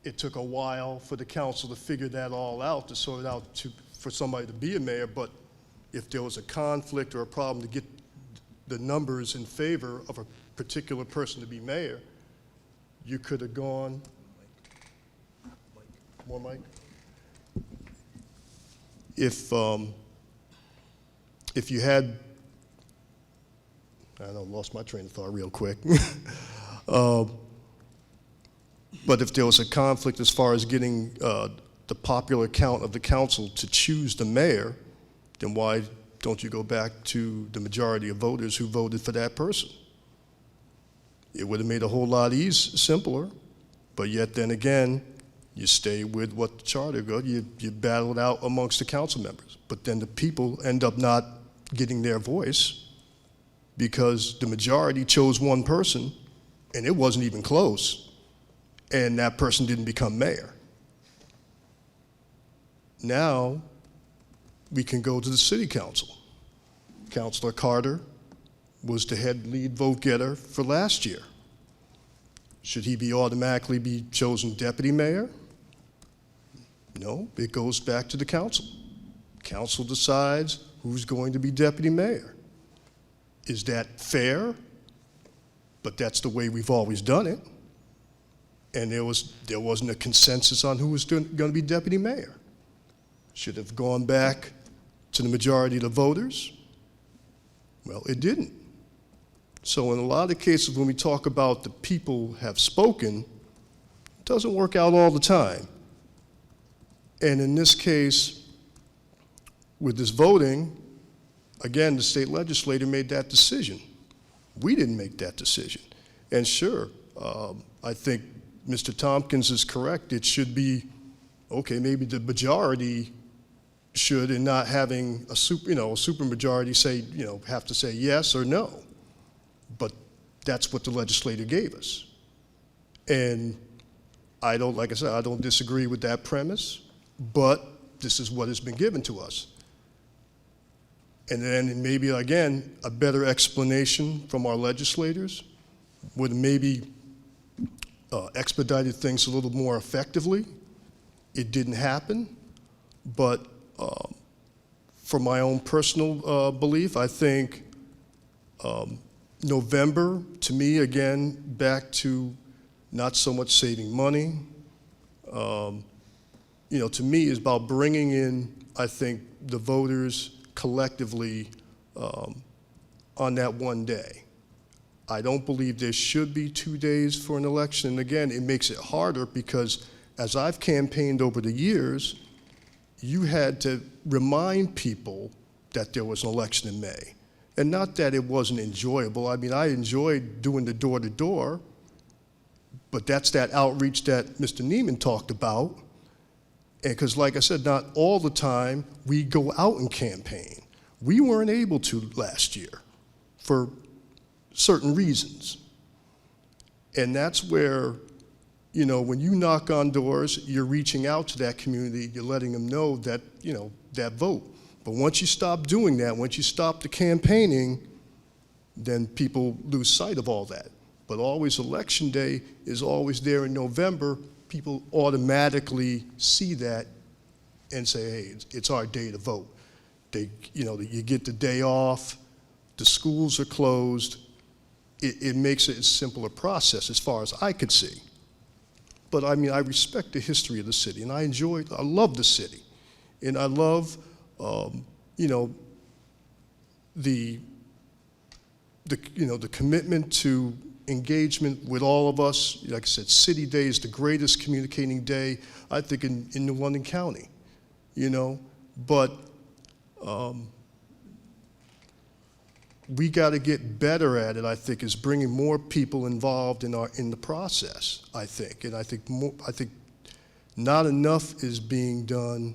It took a while for the council to figure that all out, to sort it out for somebody to be a mayor, but if there was a conflict or a problem to get the numbers in favor of a particular person to be mayor, you could have gone, more mic? If you had, I don't know, lost my train of thought real quick. But if there was a conflict as far as getting the popular count of the council to choose the mayor, then why don't you go back to the majority of voters who voted for that person? It would have made a whole lot simpler, but yet then again, you stay with what the charter goes. You battle it out amongst the council members, but then the people end up not getting their voice because the majority chose one person, and it wasn't even close, and that person didn't become mayor. Now, we can go to the city council. Councilor Carter was the head lead vote getter for last year. Should he automatically be chosen deputy mayor? No, it goes back to the council. Council decides who's going to be deputy mayor. Is that fair? But that's the way we've always done it. And there wasn't a consensus on who was going to be deputy mayor. Should have gone back to the majority of the voters? Well, it didn't. So in a lot of cases when we talk about the people have spoken, it doesn't work out all the time. And in this case, with this voting, again, the state legislature made that decision. We didn't make that decision. And sure, I think Mr. Tompkins is correct. It should be, okay, maybe the majority should, and not having a super majority say, have to say yes or no. But that's what the legislature gave us. And I don't, like I said, I don't disagree with that premise, but this is what has been given to us. And then maybe, again, a better explanation from our legislators would maybe expedited things a little more effectively. It didn't happen, but for my own personal belief, I think November, to me, again, back to not so much saving money, to me is about bringing in, I think, the voters collectively on that one day. I don't believe there should be 2 days for an election. And again, it makes it harder because as I've campaigned over the years, you had to remind people that there was an election in May. And not that it wasn't enjoyable. I mean, I enjoyed doing the door-to-door, But that's that outreach that Mr. Neiman talked about. And because, like I said, not all the time we go out and campaign. We weren't able to last year for certain reasons. And that's where, you know, when you knock on doors, you're reaching out to that community, you're letting them know that, you know, that vote. But once you stop doing that, once you stop the campaigning, then people lose sight of all that. But always election day is always there in November. People automatically see that and say, hey, it's our day to vote. They, you know, you get the day off, the schools are closed. It makes it a simpler process as far as I could see. But I mean, I respect the history of the city, and I love the city. And I love, you know, the commitment to engagement with all of us. Like I said, City Day is the greatest communicating day, I think, in New London County, you know. But we got to get better at it, I think, is bringing more people involved in the process, I think. And I think not enough is being done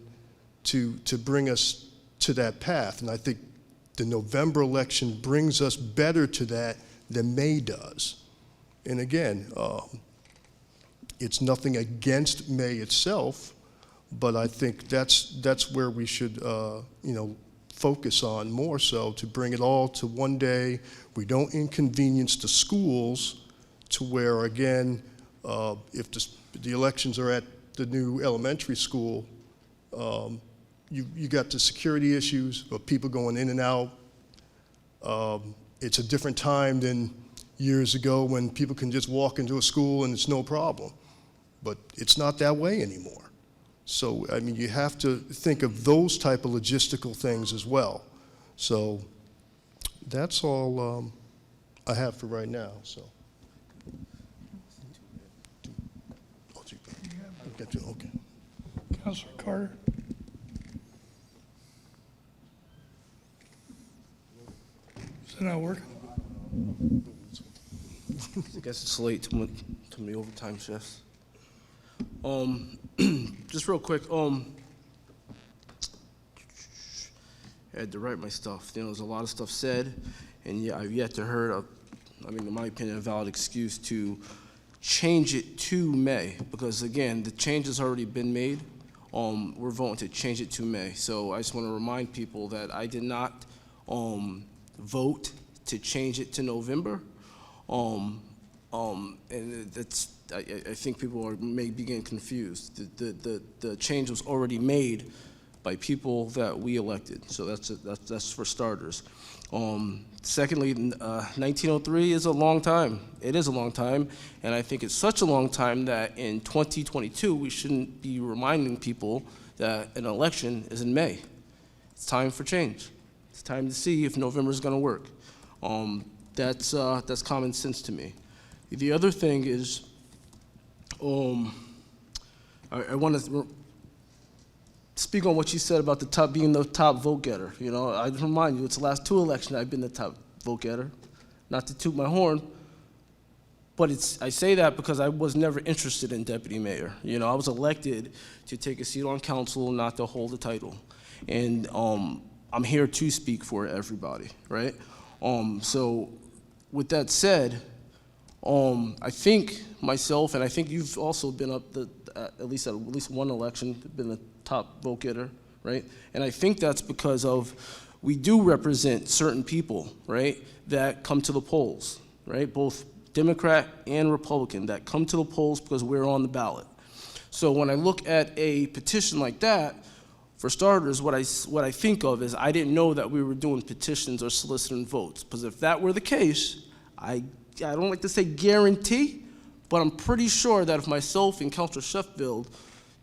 to bring us to that path. And I think the November election brings us better to that than May does. And again, it's nothing against May itself, but I think that's where we should, you know, focus on more so, to bring it all to one day. We don't inconvenience the schools to where, again, if the elections are at the new elementary school, you got the security issues of people going in and out. It's a different time than years ago when people can just walk into a school and it's no problem. But it's not that way anymore. So, I mean, you have to think of those type of logistical things as well. So that's all I have for right now. So. Okay. Councilor Carter? Is it not working? I guess it's late, too many overtime shifts. Just real quick, I had to write my stuff. You know, there's a lot of stuff said, and yeah, I've yet to hear, I mean, in my opinion, a valid excuse to change it to May, because again, the change has already been made. We're voting to change it to May. So I just want to remind people that I did not vote to change it to November. And that's, I think people may be getting confused. The change was already made by people that we elected. So that's for starters. Secondly, 1903 is a long time. It is a long time, and I think it's such a long time that in 2022 we shouldn't be reminding people that an election is in May. It's time for change. It's time to see if November is going to work. That's common sense to me. The other thing is, I want to speak on what you said about being the top vote getter. You know, I remind you, it's the last two elections I've been the top vote getter. Not to toot my horn, but I say that because I was never interested in deputy mayor. You know, I was elected to take a seat on council, not to hold a title. And I'm here to speak for everybody, right? So with that said, I think myself, and I think you've also been up at least one election, been the top vote getter, right? And I think that's because of we do represent certain people, right, that come to the polls, right? Both Democrat and Republican that come to the polls because we're on the ballot. So when I look at a petition like that, for starters, what I think of is I didn't know that we were doing petitions or soliciting votes. Because if that were the case, I don't like to say guarantee, but I'm pretty sure that if myself and Councilor Sheffield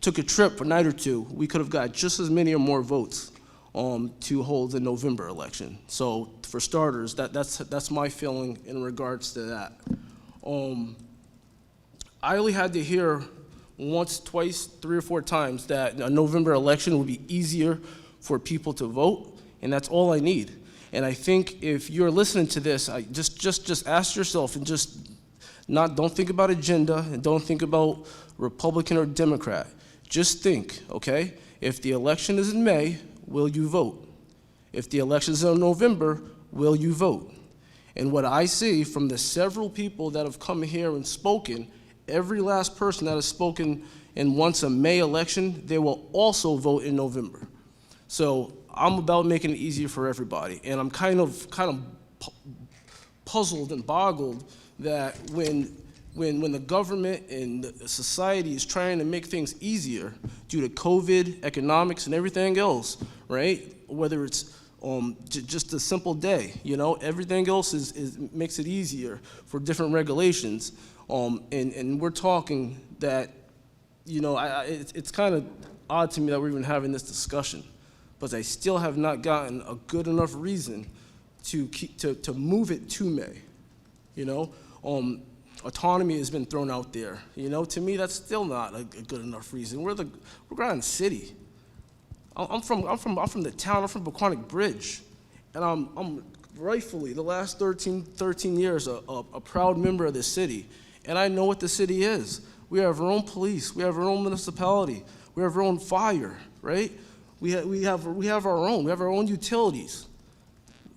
took a trip for a night or two, we could have got just as many or more votes to hold the November election. So for starters, that's my feeling in regards to that. I only had to hear once, twice, 3 or 4 times that a November election would be easier for people to vote, and that's all I need. And I think if you're listening to this, just ask yourself and just Don't think about agenda, and don't think about Republican or Democrat. Just think, okay? If the election is in May, will you vote? If the election is in November, will you vote? And what I see from the several people that have come here and spoken, every last person that has spoken in once a May election, they will also vote in November. So I'm about making it easier for everybody. And I'm kind of puzzled and boggled that when the government and the society is trying to make things easier due to COVID, economics, and everything else, right? Whether it's just a simple day, everything else makes it easier for different regulations. And we're talking that, it's kind of odd to me that we're even having this discussion, but I still have not gotten a good enough reason to move it to May. Autonomy has been thrown out there. To me, that's still not a good enough reason. We're Groton City. I'm from the town. I'm from Bucquonic Bridge, and I'm rightfully the last 13 years a proud member of this city, and I know what the city is. We have our own police. We have our own municipality. We have our own fire. Right? We have our own. We have our own utilities.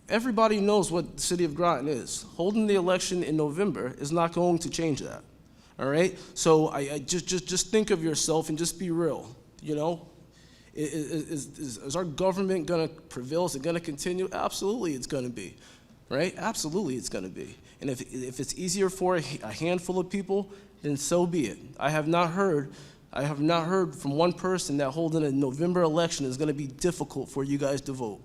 Everybody knows what the city of Groton is. Holding the election in November is not going to change that. All right? So I just think of yourself and just be real. Is our government going to prevail? Is it going to continue? Absolutely, it's going to be. Right? Absolutely, it's going to be. And if it's easier for a handful of people, then so be it. I have not heard from one person that holding a November election is going to be difficult for you guys to vote.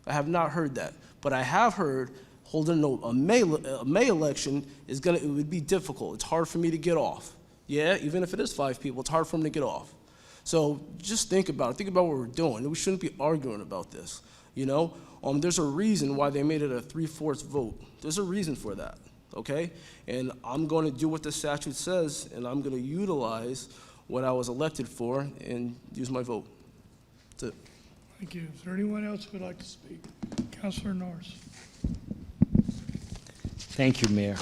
I have not heard that. But I have heard holding a May election it would be difficult. It's hard for me to get off. Yeah, even if it is 5 people, it's hard for them to get off. So just think about it. Think about what we're doing. We shouldn't be arguing about this. There's a reason why they made it a 3/4 vote. There's a reason for that. Okay? And I'm going to do what the statute says, and I'm going to utilize what I was elected for and use my vote. That's it. Thank you. Is there anyone else who would like to speak? Councilor Norris. Thank you, Mayor.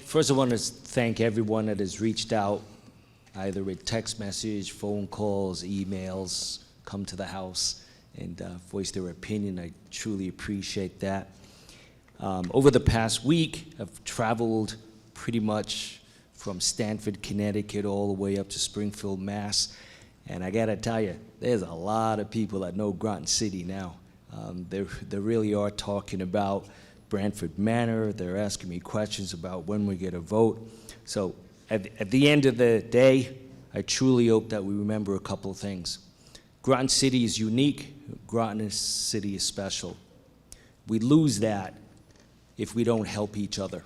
First, I want to thank everyone that has reached out, either with text message, phone calls, emails, come to the house and voice their opinion. I truly appreciate that. Over the past week, I've traveled pretty much from Stamford, Connecticut, all the way up to Springfield, Mass. And I gotta tell you, there's a lot of people that know Groton City now. They really are talking about Brantford Manor. They're asking me questions about when we get a vote. So at the end of the day, I truly hope that we remember a couple of things. Groton City is unique. Groton City is special. We lose that if we don't help each other.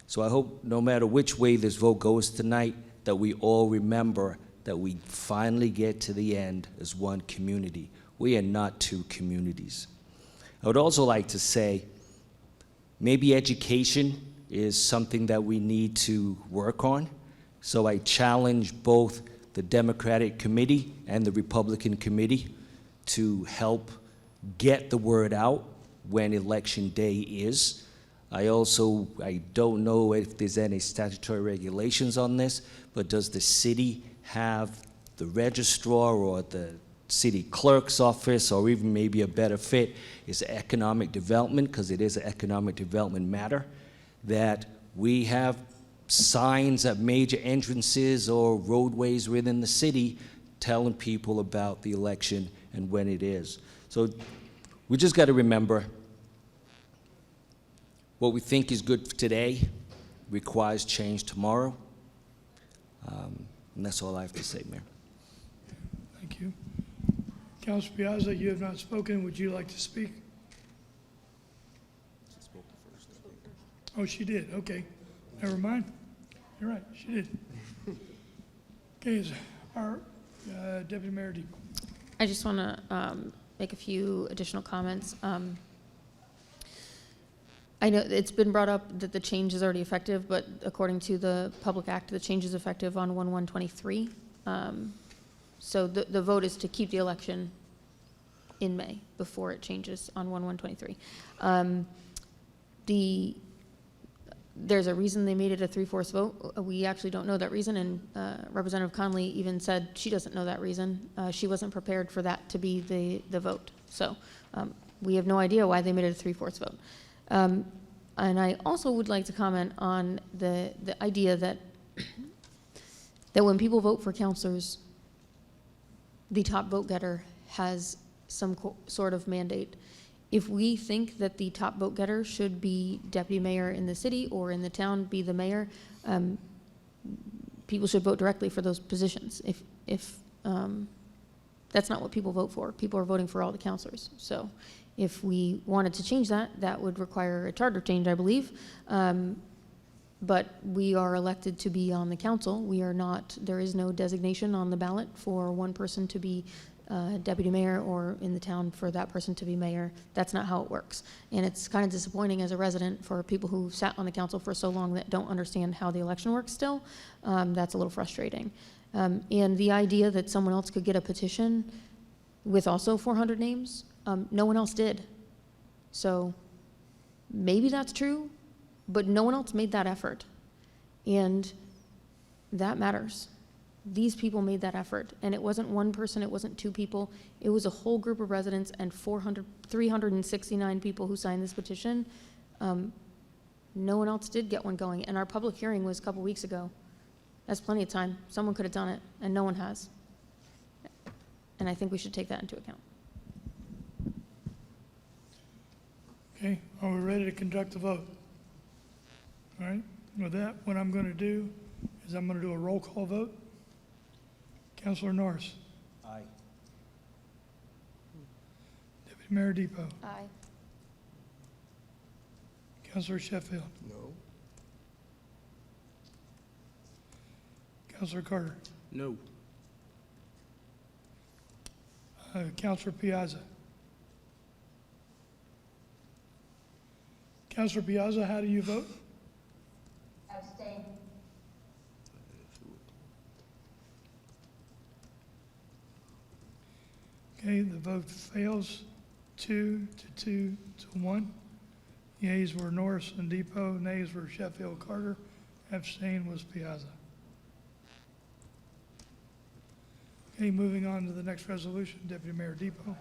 So I hope no matter which way this vote goes tonight, that we all remember that we finally get to the end as one community. We are not 2 communities. I would also like to say, maybe education is something that we need to work on. So I challenge both the Democratic Committee and the Republican Committee to help get the word out when election day is. I don't know if there's any statutory regulations on this, but does the city have the registrar or the city clerk's office, or even maybe a better fit is economic development, because it is an economic development matter, that we have signs at major entrances or roadways within the city telling people about the election and when it is. So we just got to remember, what we think is good today requires change tomorrow. And that's all I have to say, Mayor. Thank you. Councilor Piazza, you have not spoken. Would you like to speak? Oh, she did. Okay. Never mind. You're right. She did. Okay. Is our Deputy Mayor Deep. I just want to make a few additional comments. I know it's been brought up that the change is already effective, but according to the Public Act, the change is effective on 1/1/23. So the vote is to keep the election in May before it changes on 1/1/23. there's a reason they made it a 3/4 vote. We actually don't know that reason, and Representative Conley even said she doesn't know that reason. She wasn't prepared for that to be the vote. So we have no idea why they made it a 3/4 vote. And I also would like to comment on the idea that when people vote for counselors, the top vote getter has some sort of mandate. If we think that the top vote getter should be deputy mayor in the city or in the town be the mayor, people should vote directly for those positions. If that's not what people vote for. People are voting for all the counselors. So if we wanted to change that, that would require a charter change, I believe. But we are elected to be on the council. We are not, there is no designation on the ballot for one person to be deputy mayor or in the town for that person to be mayor. That's not how it works. And it's kind of disappointing as a resident for people who sat on the council for so long that don't understand how the election works still. That's a little frustrating. And the idea that someone else could get a petition with also 400 names, no one else did. So maybe that's true, but no one else made that effort. And that matters. These people made that effort. And it wasn't one person, it wasn't two people. It was a whole group of residents and 369 people who signed this petition. No one else did get one going. And our public hearing was a couple weeks ago. That's plenty of time. Someone could have done it, and no one has. And I think we should take that into account. Okay, are we ready to conduct the vote? All right, with that, what I'm going to do is I'm going to do a roll call vote. Councilor Norris. Aye. Deputy Mayor Depot. Aye. Councilor Sheffield. No. Councilor Carter. No. Councilor Piazza. Councilor Piazza, how do you vote? Abstain. Okay, the vote fails 2 to 2 to 1. Yeas were Norris and Depot, nays were Sheffield Carter, abstain was Piazza. Okay, moving on to the next resolution, Deputy Mayor Depot.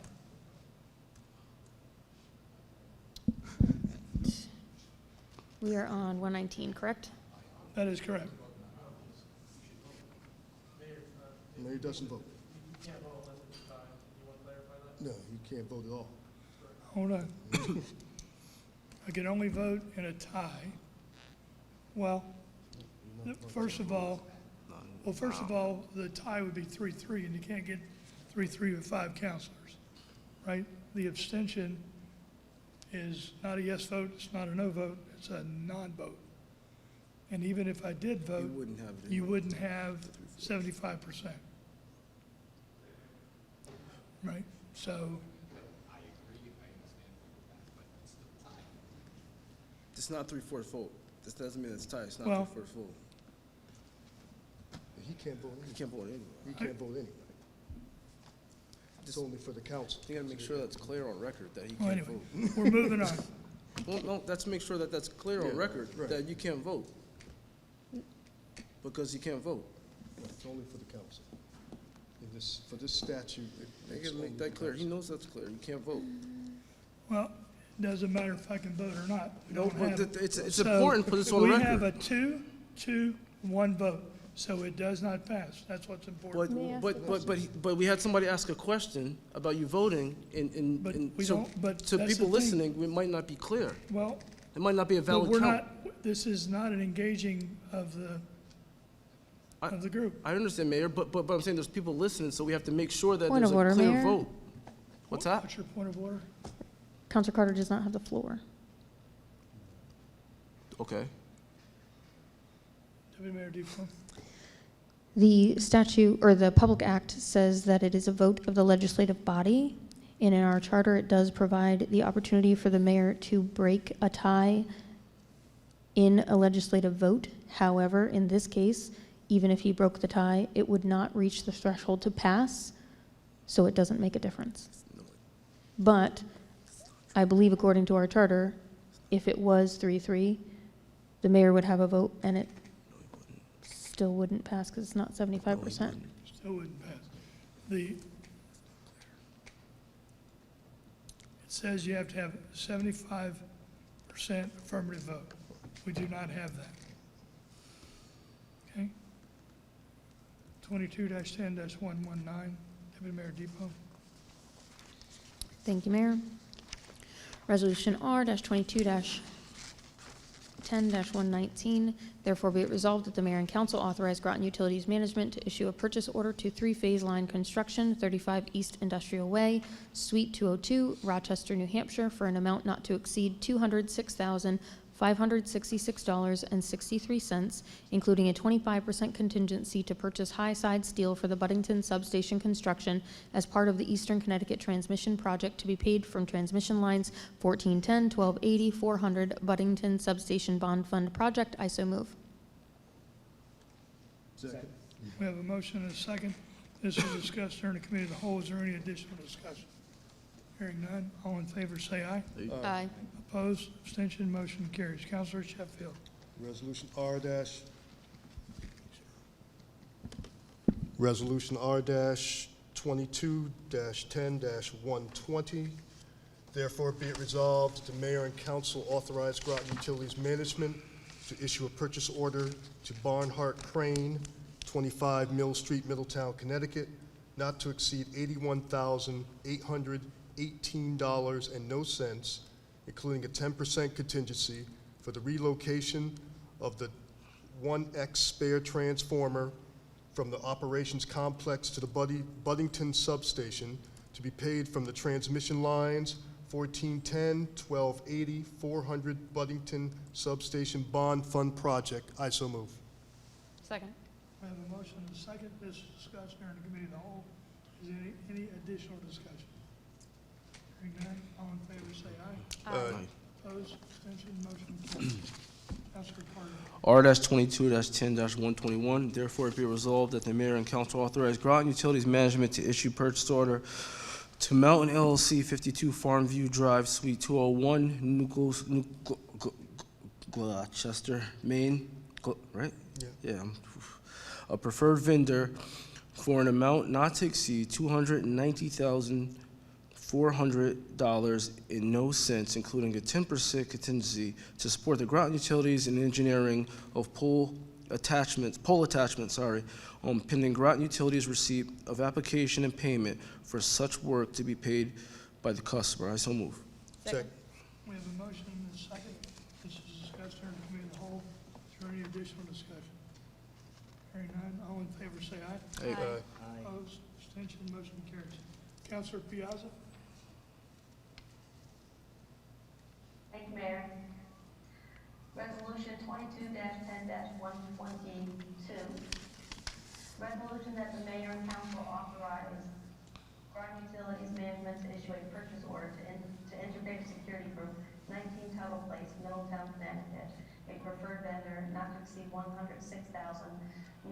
We are on 119, correct? That is correct. Mayor doesn't vote. No, you can't vote at all. Hold on. I can only vote in a tie. Well, first of all, the tie would be 3-3, and you can't get 3-3 with 5 counselors, right? The abstention is not a yes vote, it's not a no vote, it's a non-vote. And even if I did vote, you wouldn't have 75%. Right? So, It's not 3/4 vote. This doesn't mean it's tied. It's not Well- 3/4 vote. He can't vote anyway. You can't vote anyway. He can't vote anyway. It's only for the council. You gotta make sure that's clear on record that he well, can't anyway, vote. we're moving on. Well, no, let's make sure that that's clear on Yeah, record, right. that you can't vote. Because you can't vote. It's only for the council. For this statute, Make it's it only make the that clear. He council. knows that's clear. You can't vote. Well, it doesn't matter if I can vote or not. We No, don't but have- it's So important, put this on we record. have a 2-2-1 vote, so it does not pass. That's what's important. But we had somebody ask a question about you voting, But we so don't- but to that's people the thing. listening, it might not be clear. Well, It might not be a but valid we're count. not, this is not an engaging of the group. I understand, Mayor, but I'm saying there's people listening, so we have to make sure that Point there's of a order, clear Mayor. vote. What's that? What's your point of order? Councilor Carter does not have the floor. Okay. Deputy Mayor Depot. The statute, or the Public Act, says that it is a vote of the legislative body, and in our charter, it does provide the opportunity for the mayor to break a tie in a legislative vote. However, in this case, even if he broke the tie, it would not reach the threshold to pass, so it doesn't make a difference. But I believe according to our charter, if it was 3-3, the mayor would have a vote and it still wouldn't pass because it's not 75%. Still wouldn't pass. It says you have to have 75% affirmative vote. We do not have that. Okay? 22-10-119, Deputy Mayor Depot. Thank you, Mayor. Resolution R-22-10-119, therefore be it resolved that the mayor and council authorize Groton Utilities Management to issue a purchase order to three-phase line construction, 35 East Industrial Way, Suite 202, Rochester, New Hampshire, for an amount not to exceed $206,566.63, including a 25% contingency to purchase high-side steel for the Buddington substation construction as part of the Eastern Connecticut Transmission Project to be paid from transmission lines 1410, 1280, 400 Buddington Substation Bond Fund Project. I so move. Second. We have a motion and a second. This was discussed during the committee of the whole. Is there any additional discussion? Hearing none, all in favor say aye. Aye. Opposed, abstention, motion carries. Councilor Sheffield. Resolution R-22-10-120. Therefore, be it resolved that the mayor and council authorize Groton Utilities Management to issue a purchase order to Barnhart Crane, 25 Mill Street, Middletown, Connecticut, not to exceed $81,818.00, including a 10% contingency for the relocation of the 1X spare transformer from the operations complex to the Buddington substation to be paid from the transmission lines 1410, 1280, 400 Buddington Substation Bond Fund Project. I so move. Second. We have a motion and a second. This was discussed during the committee of the whole. Is there any additional discussion? Hearing none, all in favor say aye. Aye. Opposed, abstention, motion carries. Councilor Carter. R-22-10-121, therefore be resolved that the mayor and council authorize Groton Utilities Management to issue purchase order to Mountain LLC, 52 Farmview Drive, Suite 201, Gloucester, Maine, right? Yeah. A preferred vendor for an amount not to exceed $290,400.00, including a 10% contingency to support the Groton Utilities and engineering of pole attachments, pending Groton Utilities receipt of application and payment for such work to be paid by the customer. I so move. Second. We have a motion and a second. This was discussed during the committee of the whole. Is there any additional discussion? Hearing none, all in favor say aye. Aye. Opposed, abstention, motion carries. Councilor Piazza. Thank you, Mayor. Resolution 22-10-122. Resolution that the mayor and council authorize Groton Utilities Management to issue a purchase order to Integrated Security Group, 19 Tuttle Place, Middletown, Connecticut, a preferred vendor not to exceed $106,980.00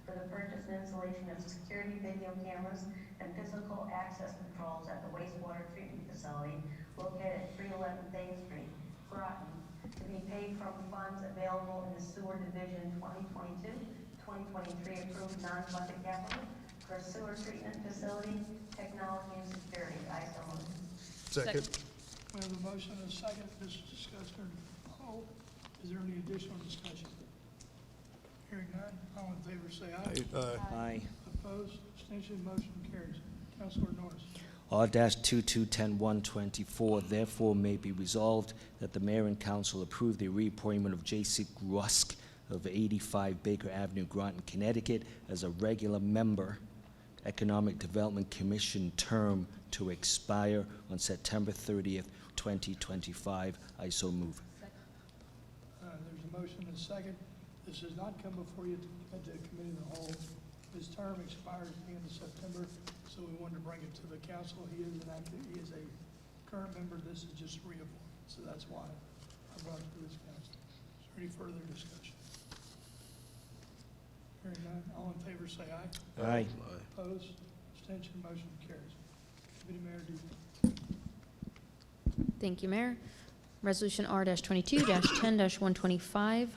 for the purchase and installation of security video cameras and physical access controls at the wastewater treatment facility located at 311 Thames Street, Groton, to be paid from funds available in the Sewer Division 2022-2023 approved non-funded capital for sewer treatment facility, technology, and security. I so move. Second. We have a motion and a second. This was discussed during the whole. Is there any additional discussion? Hearing none, all in favor say aye. Aye. Opposed, abstention, motion carries. Councilor Norris. R-22-10-124, therefore may be resolved that the mayor and council approve the reappointment of J.C. Grusk of 85 Baker Avenue, Groton, Connecticut, as a regular member, Economic Development Commission term to expire on September 30th, 2025. I so move. There's a motion and a second. This has not come before you at the committee of the whole. His term expires at the end of September, so we wanted to bring it to the council. He is a current member. This is just reappointment, so that's why I brought it to this council. Is there any further discussion? Hearing none, all in favor say aye. Aye. Opposed, abstention, motion carries. Deputy Mayor Depot. Thank you, Mayor. Resolution R-22-10-125.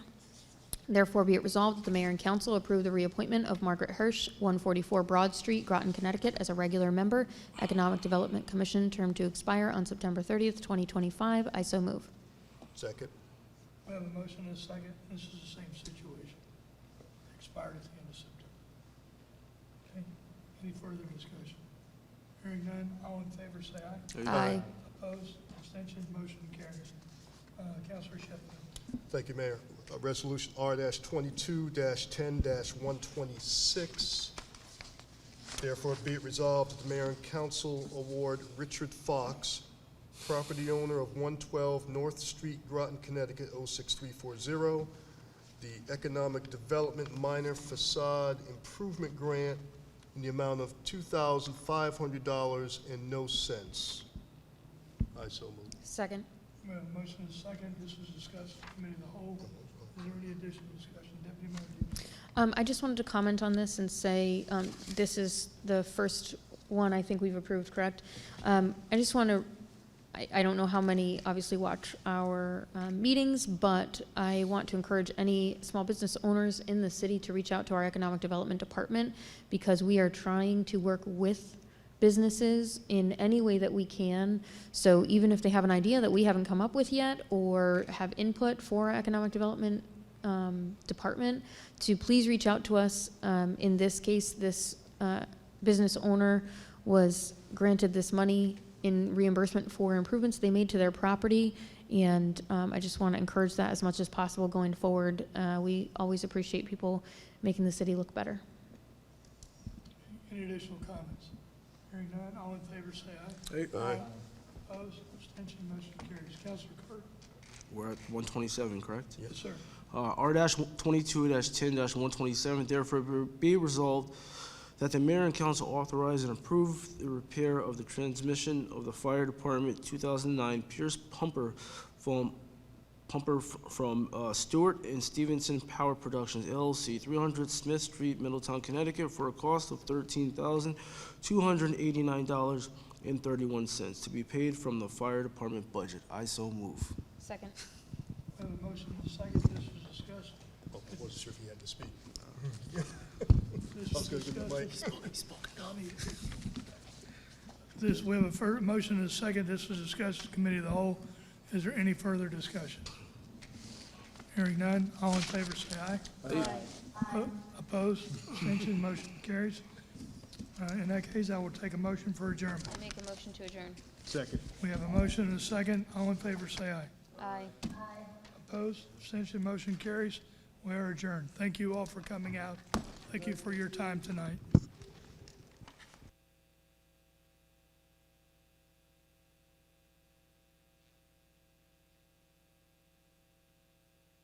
Therefore, be it resolved that the mayor and council approve the reappointment of Margaret Hirsch, 144 Broad Street, Groton, Connecticut, as a regular member, Economic Development Commission, term to expire on September 30th, 2025. I so move. Second. We have a motion and a second. This is the same situation. Expired at the end of September. Okay, any further discussion? Hearing none, all in favor say aye. Aye. Opposed, abstentions, motion carries. Councilor Sheffield. Thank you, Mayor. Resolution R-22-10-126. Therefore, be it resolved that the mayor and council award Richard Fox, property owner of 112 North Street, Groton, Connecticut, 06340, the Economic Development Minor Facade Improvement Grant in the amount of $2,500 and no cents. I so move. Second. We have a motion and a second. This was discussed in committee of the whole. Is there any additional discussion? Deputy Mayor Debo. I just wanted to comment on this and say, this is the first one I think we've approved, correct? I just want to, I don't know how many obviously watch our meetings, but I want to encourage any small business owners in the city to reach out to our Economic Development Department, because we are trying to work with businesses in any way that we can. So even if they have an idea that we haven't come up with yet, or have input for our Economic Development Department, to please reach out to us. In this case, this business owner was granted this money in reimbursement for improvements they made to their property, and I just want to encourage that as much as possible going forward. We always appreciate people making the city look better. Any additional comments? Hearing none, all in favor say aye. Aye. Opposed, abstention, motion carries. Councilor Carter. We're at 127, correct? Yes, sir. R-22-10-127, therefore be resolved that the mayor and council authorize and approve the repair of the transmission of the fire department 2009 Pierce pumper from Stewart and Stevenson Power Productions LLC, 300 Smith Street, Middletown, Connecticut, for a cost of $13,289.31 to be paid from the fire department budget. I so move. Second. We have a motion and a second. This was discussed. Oh, I wasn't sure if he had to speak. This I was gonna give the mic. We have a motion and a second. This was discussed in committee of the whole. Is there any further discussion? Hearing none, all in favor say aye. Aye. Opposed, abstention, motion carries. In that case, I will take a motion for adjournment. I make a motion to adjourn. Second. We have a motion and a second. All in favor say aye. Aye. Opposed, abstention, motion carries. We are adjourned. Thank you all for coming out. Thank you for your time tonight.